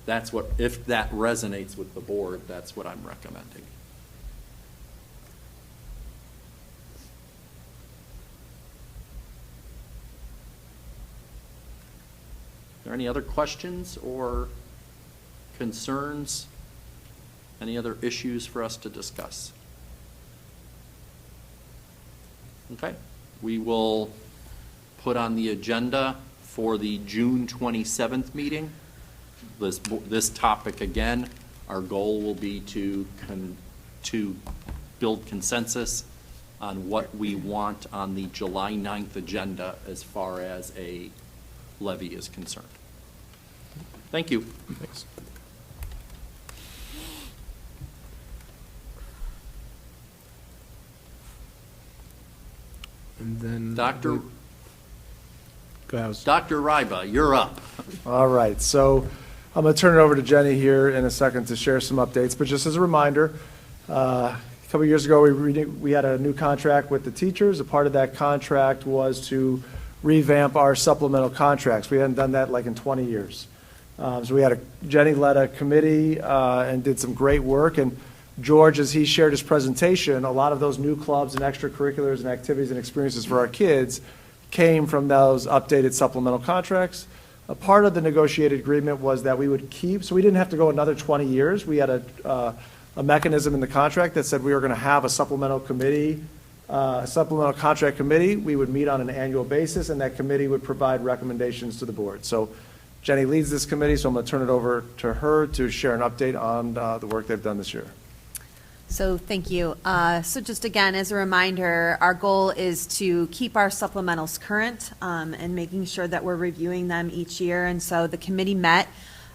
That's what, if that resonates with the board, that's what I'm recommending. Are there any other questions or concerns? Any other issues for us to discuss? Okay, we will put on the agenda for the June 27th meeting. This topic again, our goal will be to build consensus on what we want on the July 9th agenda as far as a levy is concerned. Thank you. Thanks. And then Dr. Go ahead. Dr. Ryba, you're up. All right, so I'm going to turn it over to Jenny here in a second to share some updates, but just as a reminder, a couple of years ago, we had a new contract with the teachers. A part of that contract was to revamp our supplemental contracts. We hadn't done that like in 20 years. So Jenny led a committee and did some great work, and George, as he shared his presentation, a lot of those new clubs and extracurriculars and activities and experiences for our kids came from those updated supplemental contracts. A part of the negotiated agreement was that we would keep, so we didn't have to go another 20 years. We had a mechanism in the contract that said we were going to have a supplemental committee, supplemental contract committee. We would meet on an annual basis, and that committee would provide recommendations to the board. So Jenny leads this committee, so I'm going to turn it over to her to share an update on the work they've done this year. So thank you. So just again, as a reminder, our goal is to keep our supplementals current and making sure that we're reviewing them each year. And so the committee met.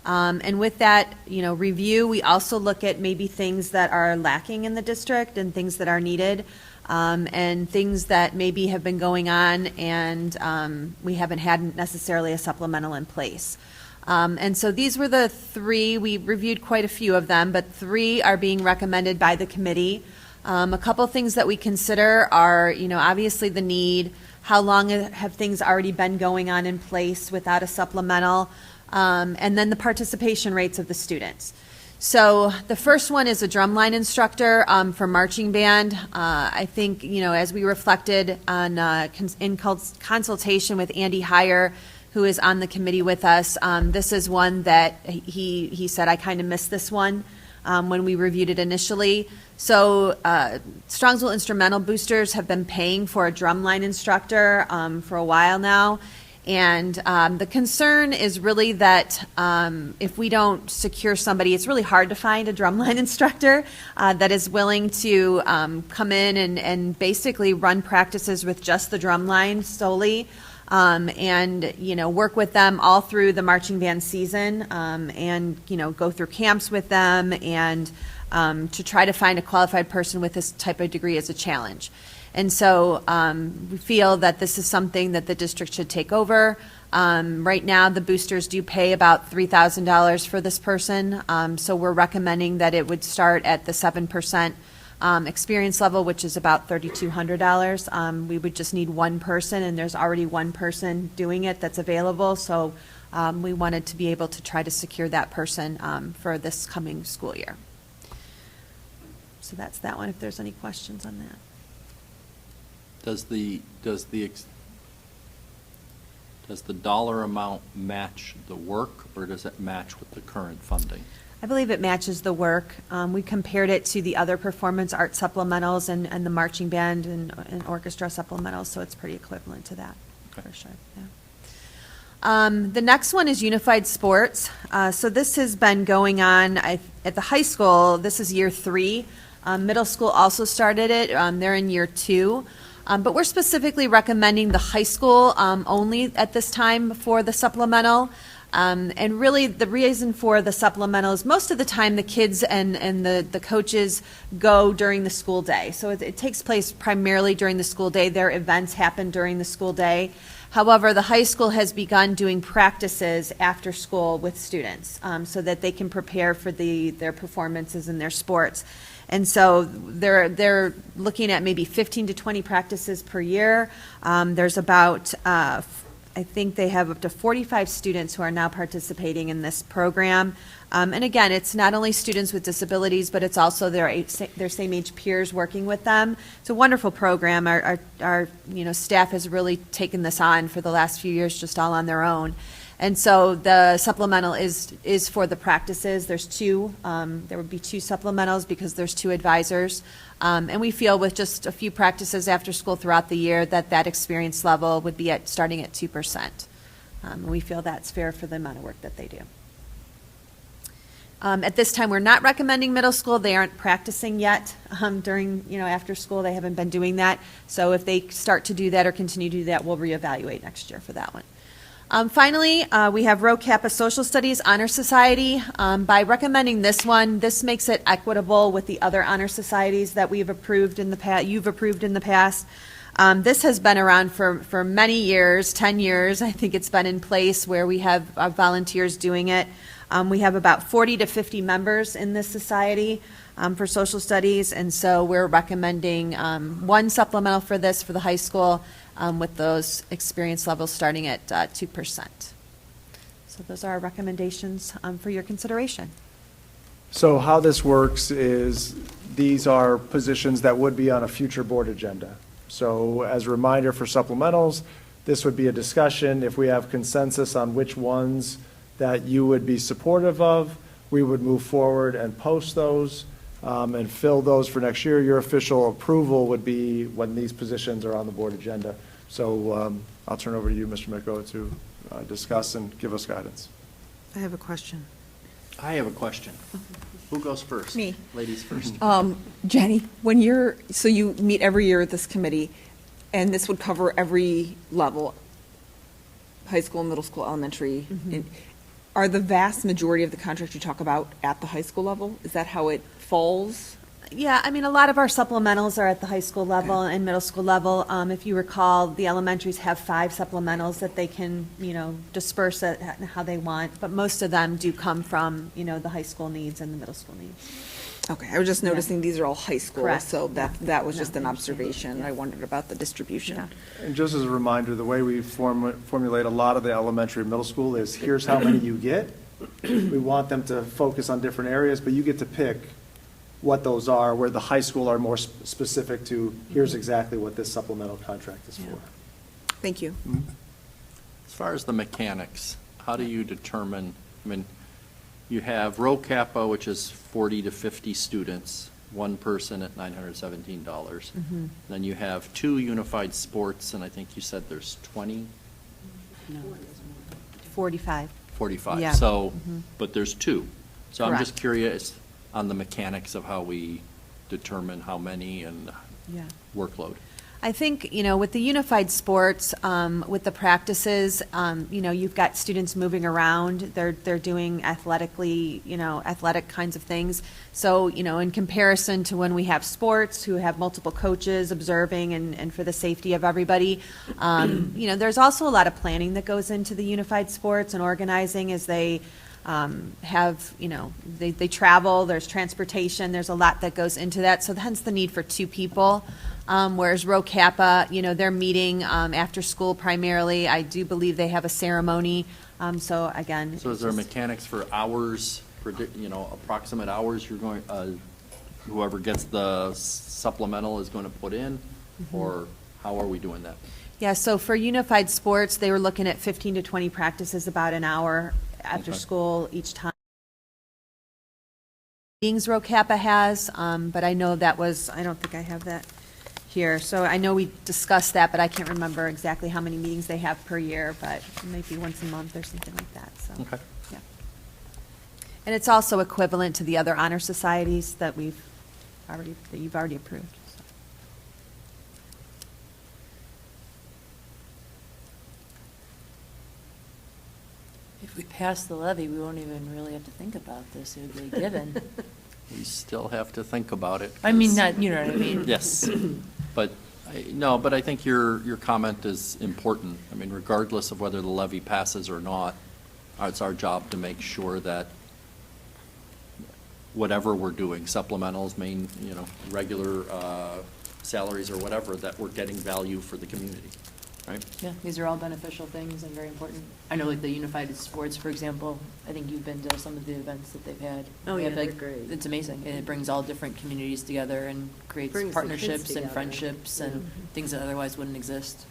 And with that, review, we also look at maybe things that are lacking in the district and things that are needed and things that maybe have been going on and we haven't had necessarily a supplemental in place. And so these were the 3. We reviewed quite a few of them, but 3 are being recommended by the committee. A couple things that we consider are, obviously the need, how long have things already been going on in place without a supplemental, and then the participation rates of the students. So the first one is a drumline instructor for marching band. I think, as we reflected on in consultation with Andy Heyer, who is on the committee with us, this is one that he said, I kind of missed this one when we reviewed it initially. So Strongsville Instrumental Boosters have been paying for a drumline instructor for a while now. And the concern is really that if we don't secure somebody, it's really hard to find a drumline instructor that is willing to come in and basically run practices with just the drumline solely. And work with them all through the marching band season, and go through camps with them, and to try to find a qualified person with this type of degree is a challenge. And so we feel that this is something that the district should take over. Right now, the boosters do pay about $3,000 for this person, so we're recommending that it would start at the 7%. Experience level, which is about $3,200. We would just need one person, and there's already one person doing it that's available. So we wanted to be able to try to secure that person for this coming school year. So that's that one. If there's any questions on that. Does the Does the dollar amount match the work, or does it match with the current funding? I believe it matches the work. We compared it to the other performance art supplementals and the marching band and orchestra supplementals, so it's pretty equivalent to that, for sure, yeah. The next one is unified sports. So this has been going on at the high school. This is year 3. Middle school also started it. They're in year 2. But we're specifically recommending the high school only at this time for the supplemental. And really, the reason for the supplemental is most of the time the kids and the coaches go during the school day. So it takes place primarily during the school day. Their events happen during the school day. However, the high school has begun doing practices after school with students so that they can prepare for their performances in their sports. And so they're looking at maybe 15 to 20 practices per year. There's about, I think they have up to 45 students who are now participating in this program. And again, it's not only students with disabilities, but it's also their same age peers working with them. It's a wonderful program. Our staff has really taken this on for the last few years, just all on their own. And so the supplemental is for the practices. There's 2. There would be 2 supplementals because there's 2 advisors. And we feel with just a few practices after school throughout the year that experience level would be starting at 2%. We feel that's fair for the amount of work that they do. At this time, we're not recommending middle school. They aren't practicing yet during, after school. They haven't been doing that. So if they start to do that or continue to do that, we'll reevaluate next year for that one. Finally, we have Rho Kappa Social Studies Honor Society. By recommending this one, this makes it equitable with the other honor societies that we've approved in the past. You've approved in the past. This has been around for many years, 10 years. I think it's been in place where we have volunteers doing it. We have about 40 to 50 members in this society for social studies, and so we're recommending 1 supplemental for this for the high school. With those experience levels starting at 2%. So those are our recommendations for your consideration. So how this works is these are positions that would be on a future board agenda. So as a reminder for supplementals, this would be a discussion. If we have consensus on which ones that you would be supportive of, we would move forward and post those and fill those for next year. Your official approval would be when these positions are on the board agenda. So I'll turn over to you, Mr. Miko, to discuss and give us guidance. I have a question. I have a question. Who goes first? Me. Ladies first. Jenny, so you meet every year at this committee, and this would cover every level, high school, middle school, elementary. Are the vast majority of the contracts you talk about at the high school level? Is that how it falls? Yeah, I mean, a lot of our supplementals are at the high school level and middle school level. If you recall, the elementaries have 5 supplementals that they can, disperse at how they want, but most of them do come from, the high school needs and the middle school needs. Okay, I was just noticing these are all high school, Correct. so that was just an observation. I wondered about the distribution. And just as a reminder, the way we formulate a lot of the elementary and middle school is here's how many you get. We want them to focus on different areas, but you get to pick what those are, where the high school are more specific to here's exactly what this supplemental contract is for. Thank you. As far as the mechanics, how do you determine, you have Rho Kappa, which is 40 to 50 students, 1 person at $917. Then you have 2 unified sports, and I think you said there's 20? 45. 45. Yeah. So, but there's 2. So I'm just Correct. curious on the mechanics of how we determine how many and workload. I think, with the unified sports, with the practices, you've got students moving around. They're doing athletic kinds of things. So, in comparison to when we have sports, who have multiple coaches observing and for the safety of everybody, there's also a lot of planning that goes into the unified sports and organizing as they they travel, there's transportation, there's a lot that goes into that. So hence the need for 2 people. Whereas Rho Kappa, they're meeting after school primarily. I do believe they have a ceremony. So again. So is there mechanics for hours, approximate hours you're going, whoever gets the supplemental is going to put in? Or how are we doing that? Yeah, so for unified sports, they were looking at 15 to 20 practices, about an hour after Okay. school each time. Meetings ROCAPA has, but I know that was, I don't think I have that here. So I know we discussed that, but I can't remember exactly how many meetings they have per year, but it might be once a month or something like that, so. Okay. Yeah. And it's also equivalent to the other honor societies that you've already approved. So. If we pass the levy, we won't even really have to think about this. It would be a given. We still have to think about it. I mean, 'cause- not, you know what I mean? Yes, but, no, but I think your comment is important. I mean, regardless of whether the levy passes or not, it's our job to make sure that whatever we're doing, supplementals, regular salaries or whatever, that we're getting value for the community, right? Yeah, these are all beneficial things and very important. I know like the unified sports, for example, I think you've been to some of the events that they've had. Oh, They yeah, have, they're like- great. It's amazing, and it brings all different communities together and creates Brings the kids partnerships and together. friendships and things that otherwise wouldn't exist.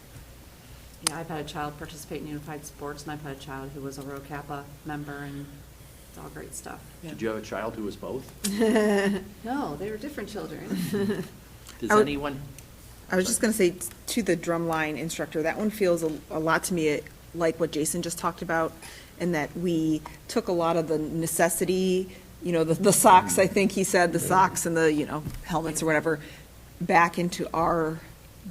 Yeah, I've had a child participate in unified sports, and I've had a child who was a ROCAPA member, and it's all great stuff. Did you have a child who was both? No, they were different children. Does I would- anyone? I was just going to say to the drumline instructor, that one feels a lot to me like what Jason just talked about, in that we took a lot of the necessity, the socks, I think he said, the socks and the, helmets or whatever, back into our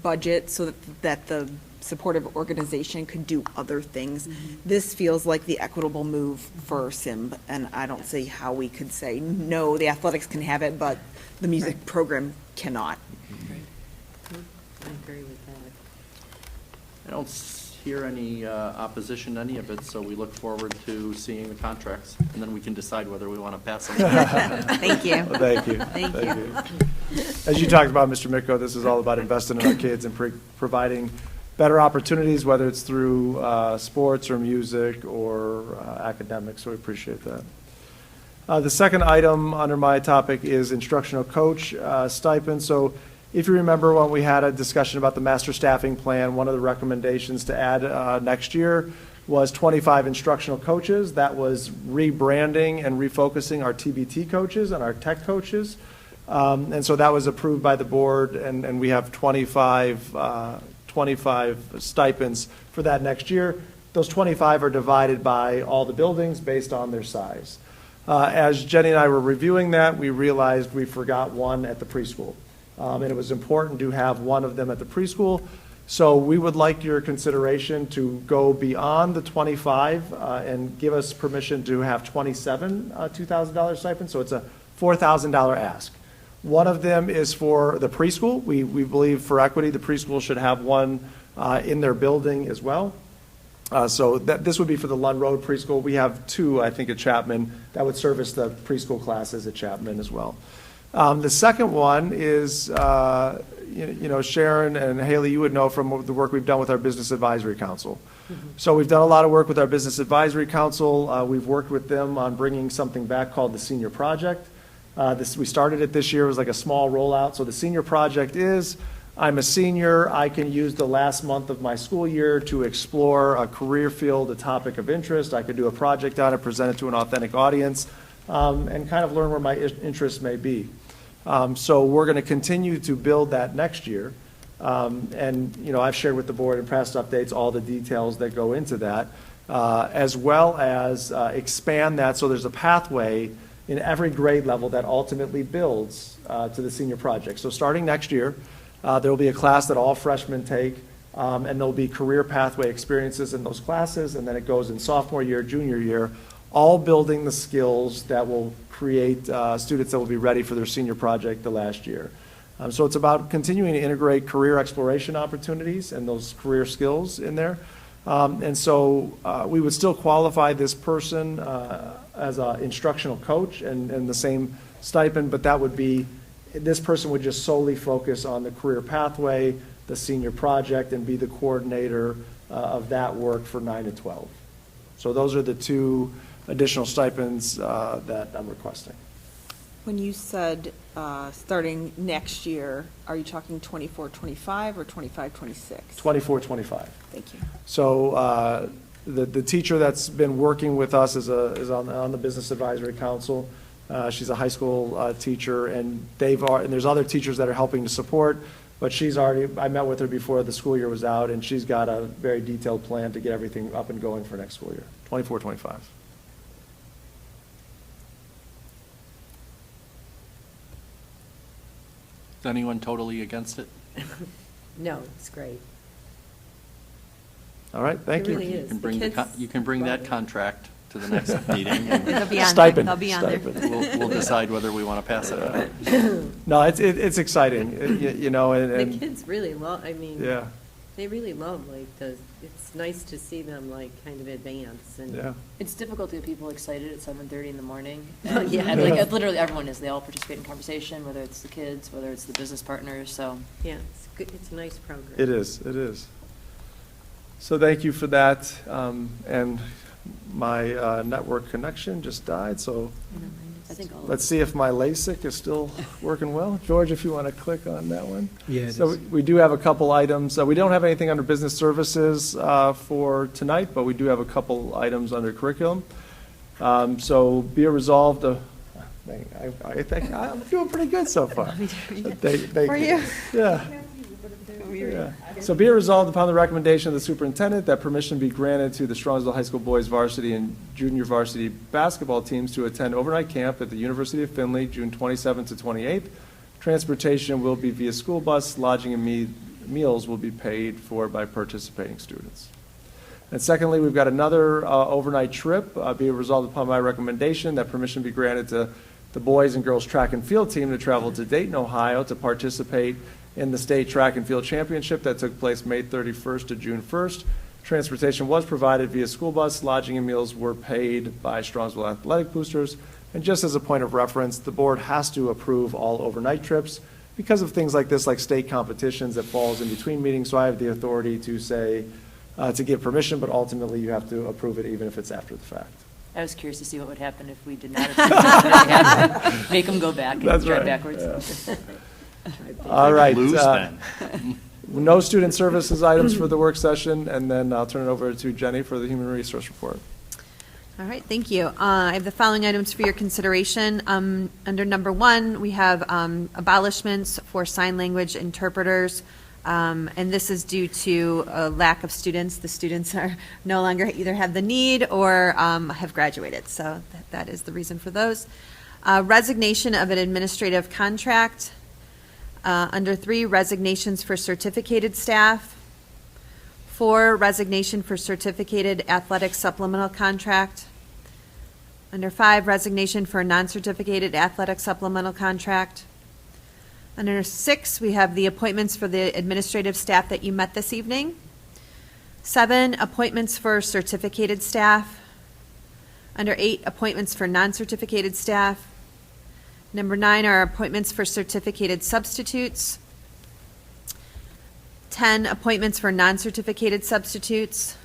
budget so that the supportive organization could do other things. This feels like the equitable move for SIMB, and I don't see how we could say, no, the athletics can have it, but the music program cannot. I agree with that. I don't hear any opposition to any of it, so we look forward to seeing the contracts, and then we can decide whether we want to pass them. Thank you. Well, thank you. Thank you. As you talked about, Mr. Miko, this is all about investing in our kids and providing better opportunities, whether it's through sports or music or academics, so we appreciate that. The second item under my topic is instructional coach stipend. So if you remember when we had a discussion about the master staffing plan, one of the recommendations to add next year was 25 instructional coaches. That was rebranding and refocusing our TBT coaches and our tech coaches. And so that was approved by the board, and we have 25 stipends for that next year. Those 25 are divided by all the buildings based on their size. As Jenny and I were reviewing that, we realized we forgot one at the preschool. And it was important to have one of them at the preschool. So we would like your consideration to go beyond the 25 and give us permission to have 27 $2,000 stipends. So it's a $4,000 ask. One of them is for the preschool. We believe for equity, the preschool should have one in their building as well. So this would be for the Lund Road preschool. We have two, I think, at Chapman that would service the preschool classes at Chapman as well. The second one is, Sharon and Haley, you would know from the work we've done with our Business Advisory Council. So we've done a lot of work with our Business Advisory Council. We've worked with them on bringing something back called the Senior Project. We started it this year. It was like a small rollout. So the Senior Project is, I'm a senior. I can use the last month of my school year to explore a career field, a topic of interest. I could do a project on it, present it to an authentic audience, and kind of learn where my interests may be. So we're going to continue to build that next year. And, I've shared with the board in past updates all the details that go into that, as well as expand that so there's a pathway in every grade level that ultimately builds to the Senior Project. So starting next year, there will be a class that all freshmen take, and there'll be career pathway experiences in those classes, and then it goes in sophomore year, junior year, all building the skills that will create students that will be ready for their senior project the last year. So it's about continuing to integrate career exploration opportunities and those career skills in there. And so we would still qualify this person as an instructional coach and the same stipend, but that would be, this person would just solely focus on the career pathway, the senior project, and be the coordinator of that work for 9 to 12. So those are the two additional stipends that I'm requesting. When you said starting next year, are you talking 24, 25 or 25, 26? 24, 25. Thank you. So the teacher that's been working with us is on the Business Advisory Council. She's a high school teacher, and and there's other teachers that are helping to support, but I met with her before the school year was out, and she's got a very detailed plan to get everything up and going for next school year, 24, 25. Is anyone totally against it? No, it's great. All right, thank It you. really is. You can bring that contract to the next meeting. They'll be on there. Stipend. They'll be on there. Stipend. We'll decide whether we want to pass it or not. No, it's exciting, you know, The and kids really love, yeah, they really love, like, it's nice to see them, like, kind of advance and. yeah. It's difficult to get people excited at 7:30 in the morning. Yeah. And like, literally everyone is, they all participate in conversation, whether it's the kids, whether it's the business partners, so. Yeah, it's good, it's a nice program. It is. So thank you for that. And my network connection just died, so I think all of let's see if my LASIK is still working well. George, if you want to click on that one. Yeah, it So is. we do have a couple items. We don't have anything under business services for tonight, but we do have a couple items under curriculum. So be it resolved, I think I'm doing pretty good so far. For you? Yeah. Yeah. So be it resolved upon the recommendation of the superintendent that permission be granted to the Strongsville High School boys varsity and junior varsity basketball teams to attend overnight camp at the University of Findlay, June 27th to 28th. Transportation will be via school bus. Lodging and meals will be paid for by participating students. And secondly, we've got another overnight trip. Be it resolved upon my recommendation that permission be granted to the boys and girls track and field team to travel to Dayton, Ohio to participate in the state track and field championship that took place May 31st to June 1st. Transportation was provided via school bus. Lodging and meals were paid by Strongsville Athletic Boosters. And just as a point of reference, the board has to approve all overnight trips because of things like this, like state competitions that falls in between meetings. So I have the authority to say, to give permission, but ultimately you have to approve it even if it's after the fact. I was curious to see what would happen if we did not approve it. Make them go back and That's drive right, backwards. All right. Lose then. No student services items for the work session, and then I'll turn it over to Jenny for the human resource report. All right, thank you. I have the following items for your consideration. Under number 1, we have abolishments for sign language interpreters, and this is due to a lack of students. The students are no longer either have the need or have graduated, so that is the reason for those. Resignation of an administrative contract. Under 3, resignations for certificated staff. 4, resignation for certificated athletic supplemental contract. Under 5, resignation for non-certificated athletic supplemental contract. Under 6, we have the appointments for the administrative staff that you met this evening. 7, appointments for certificated staff. Under 8, appointments for non-certificated staff. Number 9 are appointments for certificated substitutes. 10, appointments for non-certificated substitutes.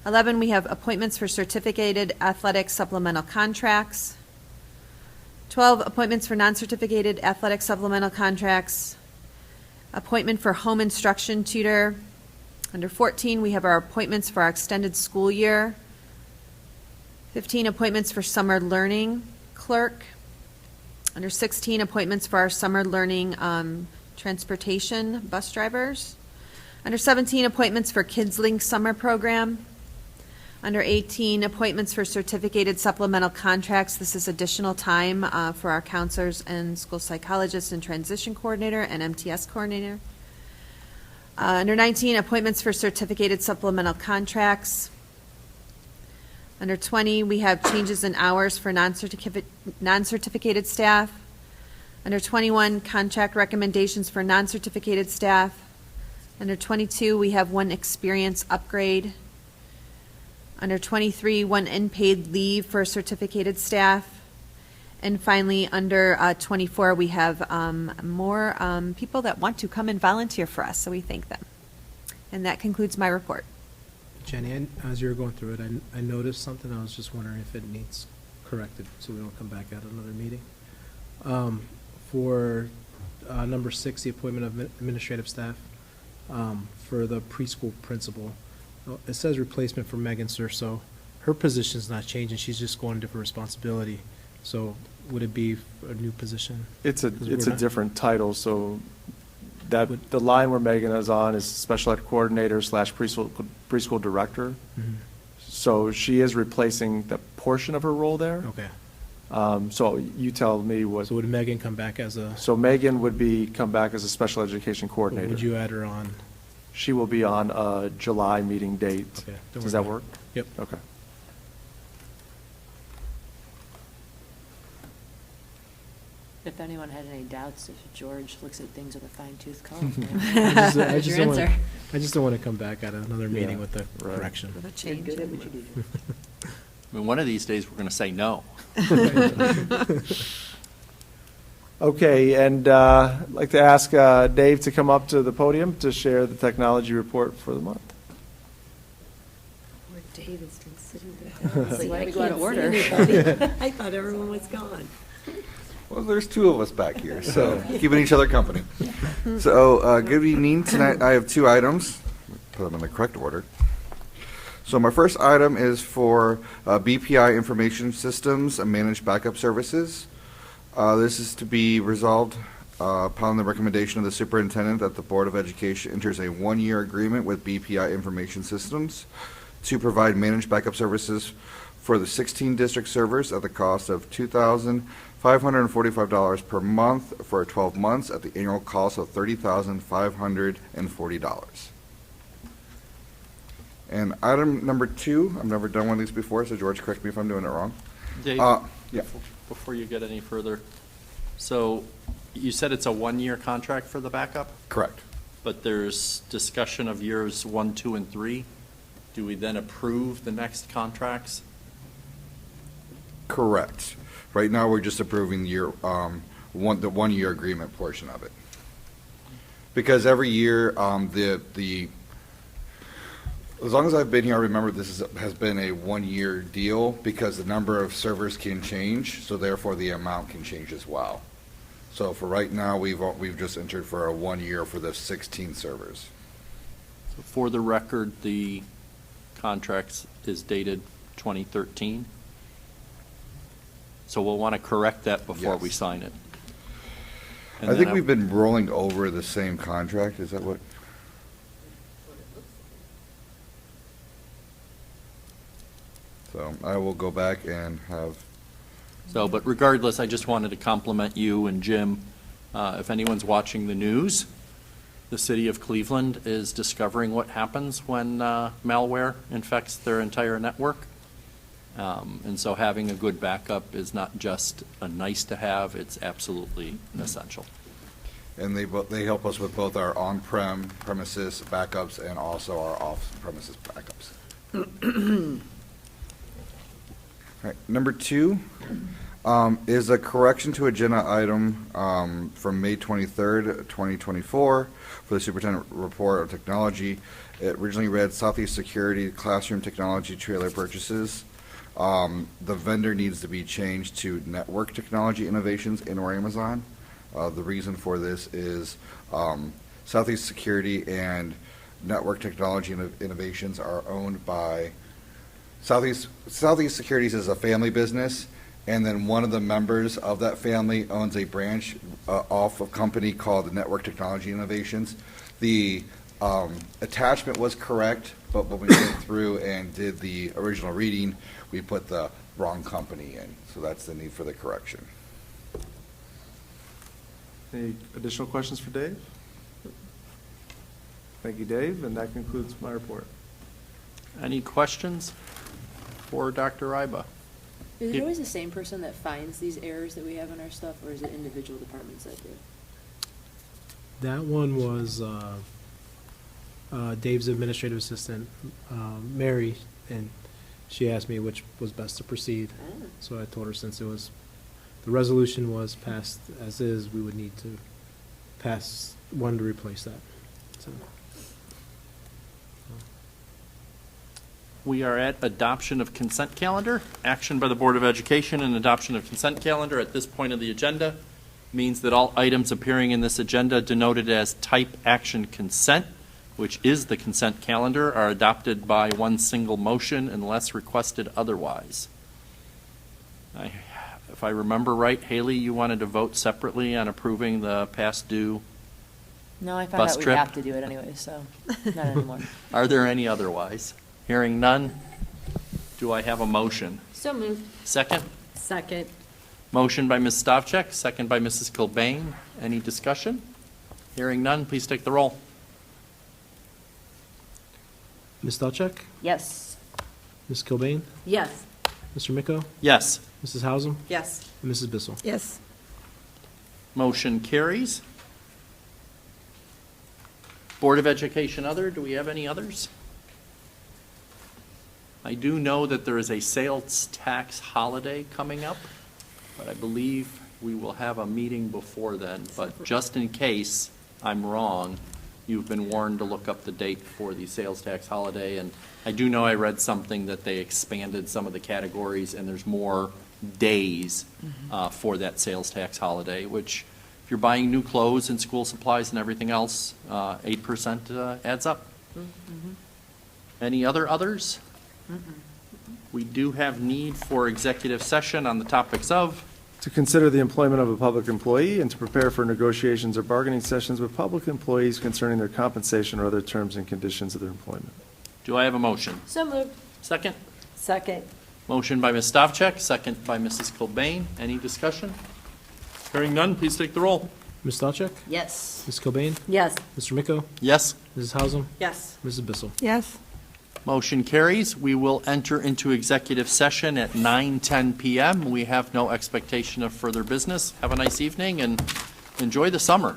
11, we have appointments for certificated athletic supplemental contracts. 12, appointments for non-certificated athletic supplemental contracts. Appointment for home instruction tutor. Under 14, we have our appointments for our extended school year. 15, appointments for summer learning clerk. Under 16, appointments for our summer learning transportation bus drivers. Under 17, appointments for Kids Link summer program. Under 18, appointments for certificated supplemental contracts. This is additional time for our counselors and school psychologists and transition coordinator and MTS coordinator. Under 19, appointments for certificated supplemental contracts. Under 20, we have changes in hours for non-certificated staff. Under 21, contract recommendations for non-certificated staff. Under 22, we have 1 experience upgrade. Under 23, 1 unpaid leave for certificated staff. And finally, under 24, we have more people that want to come and volunteer for us, so we thank them. And that concludes my report. Jenny, as you were going through it, I noticed something. I was just wondering if it needs corrected so we don't come back at another meeting. For number 6, the appointment of administrative staff for the preschool principal. It says replacement for Megan Sir, so her position's not changing. She's just going different responsibility. So would it be a new position? It's a 'Cause we're not- different title, so that, the line where Megan is on is special ed coordinator / preschool director. Mhm. So she is replacing the portion of her role there. Okay. So you tell me what. So would Megan come back as a, So Megan would come back as a special education coordinator. would you add her on? She will be on a July meeting date. Okay. don't Does worry that about work? it. Yep. Okay. If anyone had any doubts, if George looks at things with a fine-tooth comb. I There's just your don't want, answer. I just don't want to come back at another meeting Yeah, with the right. correction. With a change. Good at what you do. I mean, one of these days, we're going to say no. Okay, and I'd like to ask Dave to come up to the podium to share the technology report for the month. Poor David's been sitting It's like, there. we go out of order. I thought everyone was gone. Well, there's two of us back here, so keeping each other company. So, good evening. Tonight I have two items. Put them in the correct order. So my first item is for BPI Information Systems and Managed Backup Services. This is to be resolved upon the recommendation of the superintendent that the Board of Education enters a one-year agreement with BPI Information Systems to provide managed backup services for the 16 district servers at the cost of $2,545 per month for 12 months at the annual cost of $30,540. And item number 2, I've never done one of these before, so George, correct me if I'm doing it wrong. Dave, Yeah. before you get any further, so you said it's a one-year contract for the backup, Correct. but there's discussion of years 1, 2, and 3. Do we then approve the next contracts? Correct. Right now, we're just approving the one-year agreement portion of it. Because every year, as long as I've been here, I remember this has been a one-year deal because the number of servers can change, so therefore the amount can change as well. So for right now, we've just entered for a 1 year for the 16 servers. So for the record, the contract is dated 2013. So we'll want to correct that before we Yes. sign it. I think we've been rolling over the same contract, is that what? So I will go back and have, So, but regardless, I just wanted to compliment you and Jim. If anyone's watching the news, the city of Cleveland is discovering what happens when malware infects their entire network. And so having a good backup is not just a nice to have, it's absolutely essential. and they help us with both our on-prem premises backups and also our off-premises backups. All right, number 2 is a correction to agenda item from May 23rd, 2024 for the superintendent report of technology. It originally read Southeast Security Classroom Technology Trailer Purchases. The vendor needs to be changed to Network Technology Innovations and/or Amazon. The reason for this is Southeast Security and Network Technology Innovations are owned by Southeast Securities is a family business, and then one of the members of that family owns a branch off a company called the Network Technology Innovations. The attachment was correct, but when we went through and did the original reading, we put the wrong company in. So that's the need for the correction. Any additional questions for Dave? Thank you, Dave, and that concludes my report. Any questions for Dr. Ryba? Is it always the same person that finds these errors that we have in our stuff, or is it individual departments that do? That one was Dave's administrative assistant, Mary, and she asked me which was best to proceed. So I told her since the resolution was passed as is, we would need to pass one to replace that. So. We are at adoption of consent calendar. Action by the Board of Education and adoption of consent calendar. At this point of the agenda, means that all items appearing in this agenda denoted as type action consent, which is the consent calendar, are adopted by one single motion unless requested otherwise. If I remember right, Haley, you wanted to vote separately on approving the past due No, I found bus out we trip? have to do it anyway, so not anymore. Are there any otherwise? Hearing none, do I have a motion? So moved. Second? Second. Motion by Ms. Stavcek, second by Mrs. Kilbane. Any discussion? Hearing none, please take the roll. Ms. Stelcheck? Yes. Ms. Kilbane? Yes. Mr. Miko? Yes. Mrs. Hausum? Yes. And Mrs. Bissell? Yes. Motion carries. Board of Education other, do we have any others? I do know that there is a sales tax holiday coming up, but I believe we will have a meeting before then. But just in case I'm wrong, you've been warned to look up the date for the sales tax holiday. And I do know I read something that they expanded some of the categories and there's more days for that sales tax holiday, which if you're buying new clothes and school supplies and everything else, 8% adds up. Any others? We do have need for executive session on the topics of To consider the employment of a public employee and to prepare for negotiations or bargaining sessions with public employees concerning their compensation or other terms and conditions of their employment. Do I have a motion? So moved. Second? Second. Motion by Ms. Stavcek, second by Mrs. Kilbane. Any discussion? Hearing none, please take the roll. Ms. Stelcheck? Yes. Ms. Kilbane? Yes. Mr. Miko? Yes. Mrs. Hausum? Yes. Mrs. Bissell? Yes. Motion carries. We will enter into executive session at 9:10 p.m. We have no expectation of further business. Have a nice evening and enjoy the summer.